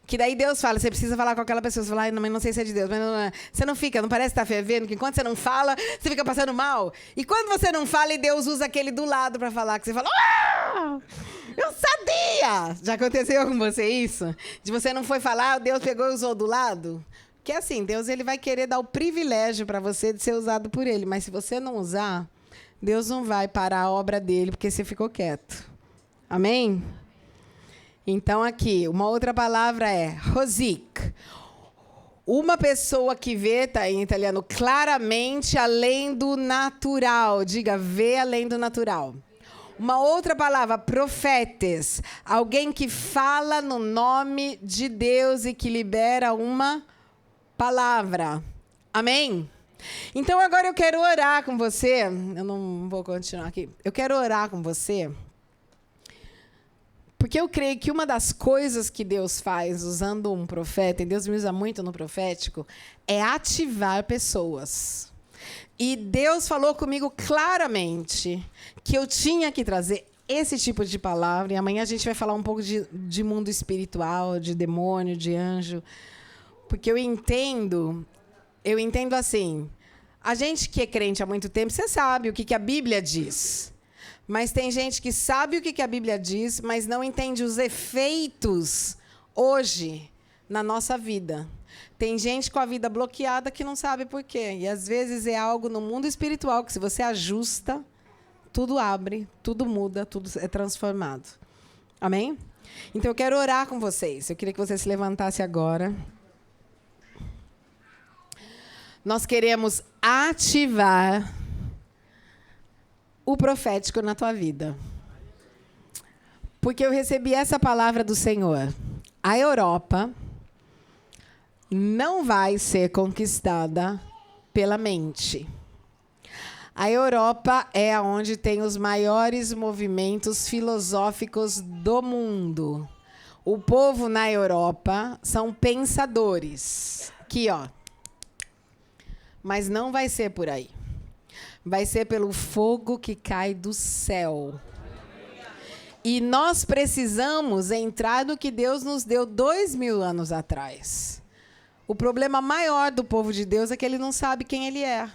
Que daí Deus fala, você precisa falar com aquela pessoa. Você fala, não sei se é de Deus. Mas você não fica, não parece estar fervendo, que enquanto você não fala, você fica passando mal. E quando você não fala e Deus usa aquele do lado para falar, que você fala, eu sabia! Já aconteceu com você isso? De você não foi falar, Deus pegou e usou do lado? Porque assim, Deus ele vai querer dar o privilégio para você de ser usado por ele. Mas se você não usar, Deus não vai parar a obra dele, porque você ficou quieto. Amém? Então, aqui, uma outra palavra é rozik. Uma pessoa que vê, está em italiano, claramente além do natural. Diga, vê além do natural. Uma outra palavra, profetes. Alguém que fala no nome de Deus e que libera uma palavra. Amém? Então, agora eu quero orar com você. Eu não vou continuar aqui. Eu quero orar com você. Porque eu creio que uma das coisas que Deus faz usando um profeta, e Deus me usa muito no profético, é ativar pessoas. E Deus falou comigo claramente que eu tinha que trazer esse tipo de palavra, e amanhã a gente vai falar um pouco de mundo espiritual, de demônio, de anjo, porque eu entendo assim, a gente que é crente há muito tempo, você sabe o que a Bíblia diz, mas tem gente que sabe o que a Bíblia diz, mas não entende os efeitos hoje na nossa vida. Tem gente com a vida bloqueada que não sabe por quê, e às vezes é algo no mundo espiritual que, se você ajusta, tudo abre, tudo muda, tudo é transformado. Amém? Então, eu quero orar com vocês. Eu queria que você se levantasse agora. Nós queremos ativar o profético na tua vida. Porque eu recebi essa palavra do Senhor. A Europa não vai ser conquistada pela mente. A Europa é onde tem os maiores movimentos filosóficos do mundo. O povo na Europa são pensadores. Aqui, ó. Mas não vai ser por aí. Vai ser pelo fogo que cai do céu. E nós precisamos entrar no que Deus nos deu 2000 anos atrás. O problema maior do povo de Deus é que ele não sabe quem ele é.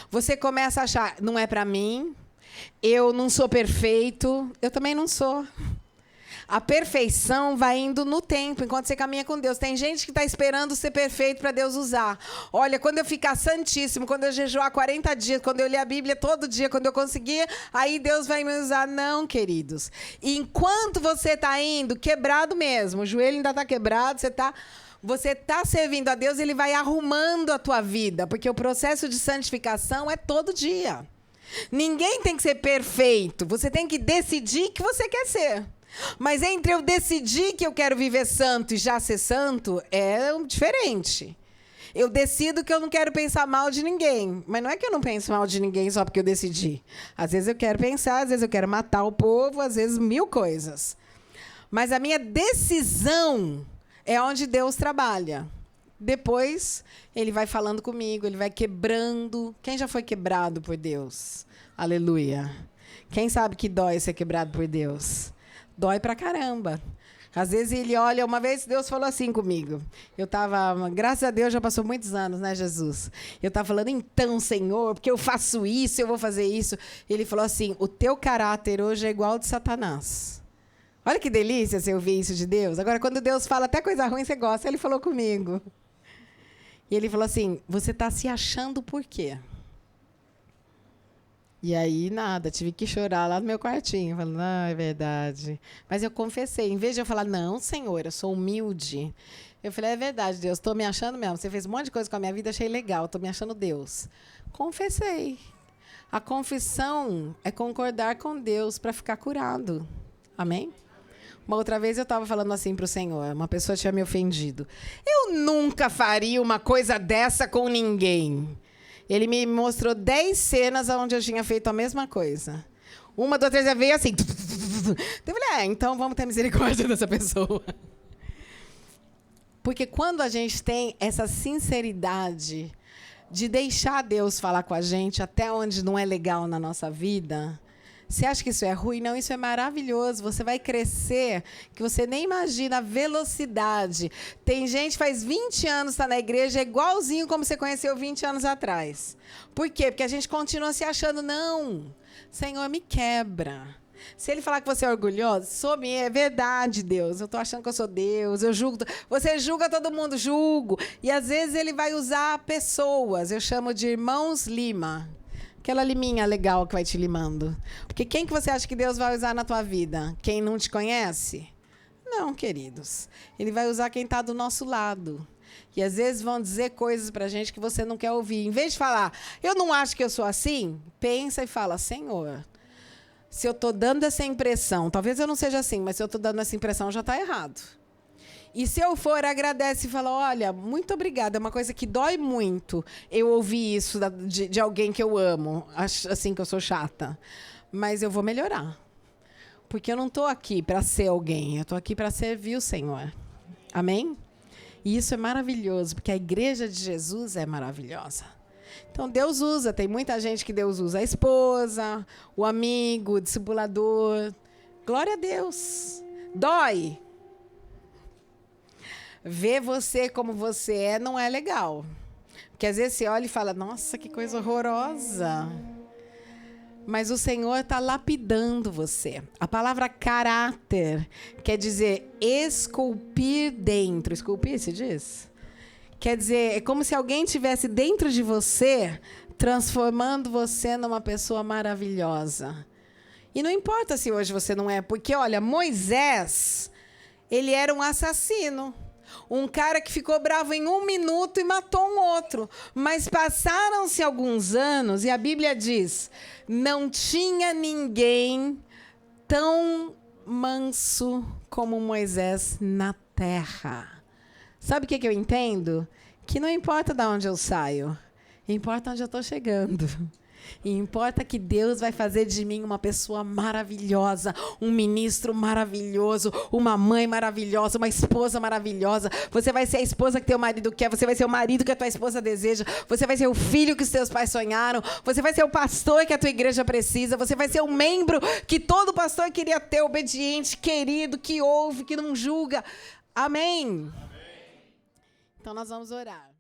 Você começa a achar, não é para mim, eu não sou perfeito, eu também não sou. A perfeição vai indo no tempo, enquanto você caminha com Deus. Tem gente que está esperando ser perfeito para Deus usar. Olha, quando eu ficar santíssimo, quando eu jejuar 40 dias, quando eu ler a Bíblia todo dia, quando eu conseguir, aí Deus vai me usar. Não, queridos. E enquanto você está indo, quebrado mesmo, o joelho ainda está quebrado, você está servindo a Deus, ele vai arrumando a tua vida, porque o processo de santificação é todo dia. Ninguém tem que ser perfeito, você tem que decidir que você quer ser. Mas entre eu decidir que eu quero viver santo e já ser santo, é diferente. Eu decido que eu não quero pensar mal de ninguém, mas não é que eu não penso mal de ninguém só porque eu decidi. Às vezes eu quero pensar, às vezes eu quero matar o povo, às vezes 1000 coisas. Mas a minha decisão é onde Deus trabalha. Depois, ele vai falando comigo, ele vai quebrando. Quem já foi quebrado por Deus? Aleluia. Quem sabe que dói ser quebrado por Deus? Dói pra caramba. Às vezes ele olha, uma vez Deus falou assim comigo. Eu estava, graças a Deus, já passou muitos anos, né, Jesus? Eu estava falando, então, Senhor, porque eu faço isso, eu vou fazer isso. Ele falou assim, o teu caráter hoje é igual ao de Satanás. Olha que delícia você ouvir isso de Deus. Agora, quando Deus fala até coisa ruim, você gosta. Ele falou comigo. E ele falou assim, você está se achando por quê? E aí, nada, tive que chorar lá no meu quartinho. Falando, é verdade. Mas eu confessei. Em vez de eu falar, não, Senhor, eu sou humilde. Eu falei, é verdade, Deus, estou me achando mesmo. Você fez um monte de coisa com a minha vida, achei legal, estou me achando Deus. Confessei. A confissão é concordar com Deus para ficar curado. Amém? Uma outra vez eu estava falando assim para o Senhor, uma pessoa tinha me ofendido. Eu nunca faria uma coisa dessa com ninguém. Ele me mostrou 10 cenas onde eu tinha feito a mesma coisa. Uma da outra vez veio assim. Eu falei, então vamos ter misericórdia dessa pessoa. Porque quando a gente tem essa sinceridade de deixar Deus falar com a gente até onde não é legal na nossa vida... Você acha que isso é ruim? Não, isso é maravilhoso. Você vai crescer, que você nem imagina a velocidade. Tem gente que faz 20 anos está na igreja, é igualzinho como você conheceu 20 anos atrás. Por quê? Porque a gente continua se achando, não, Senhor, me quebra. Se ele falar que você é orgulhoso, é verdade, Deus. Eu estou achando que eu sou Deus, eu julgo. Você julga todo mundo, julgo. E às vezes ele vai usar pessoas, eu chamo de irmãos lima. Aquela liminha legal que vai te limando. Porque quem que você acha que Deus vai usar na tua vida? Quem não te conhece? Não, queridos. Ele vai usar quem está do nosso lado. E às vezes vão dizer coisas para a gente que você não quer ouvir. Em vez de falar, eu não acho que eu sou assim, pensa e fala, Senhor, se eu estou dando essa impressão, talvez eu não seja assim, mas se eu estou dando essa impressão, já está errado. E se eu for, agradece e fala, olha, muito obrigada, é uma coisa que dói muito eu ouvir isso de alguém que eu amo, assim que eu sou chata. Mas eu vou melhorar. Porque eu não estou aqui para ser alguém, eu estou aqui para servir o Senhor. Amém? E isso é maravilhoso, porque a igreja de Jesus é maravilhosa. Então, Deus usa, tem muita gente que Deus usa. A esposa, o amigo, o discipulador. Glória a Deus. Dói. Ver você como você é não é legal. Porque às vezes você olha e fala, nossa, que coisa horrorosa. Mas o Senhor está lapidando você. A palavra caráter quer dizer esculpir dentro. Esculpir, se diz? Quer dizer, é como se alguém estivesse dentro de você, transformando você numa pessoa maravilhosa. E não importa se hoje você não é, porque, olha, Moisés, ele era um assassino. Um cara que ficou bravo em 1 minuto e matou um outro. Mas passaram-se alguns anos e a Bíblia diz, não tinha ninguém tão manso como Moisés na terra. Sabe o que eu entendo? Que não importa de onde eu saio, importa onde eu estou chegando. E importa que Deus vai fazer de mim uma pessoa maravilhosa, um ministro maravilhoso, uma mãe maravilhosa, uma esposa maravilhosa. Você vai ser a esposa que teu marido quer, você vai ser o marido que a tua esposa deseja, você vai ser o filho que os teus pais sonharam, você vai ser o pastor que a tua igreja precisa, você vai ser o membro que todo pastor queria ter, obediente, querido, que ouve, que não julga. Amém? Então nós vamos orar.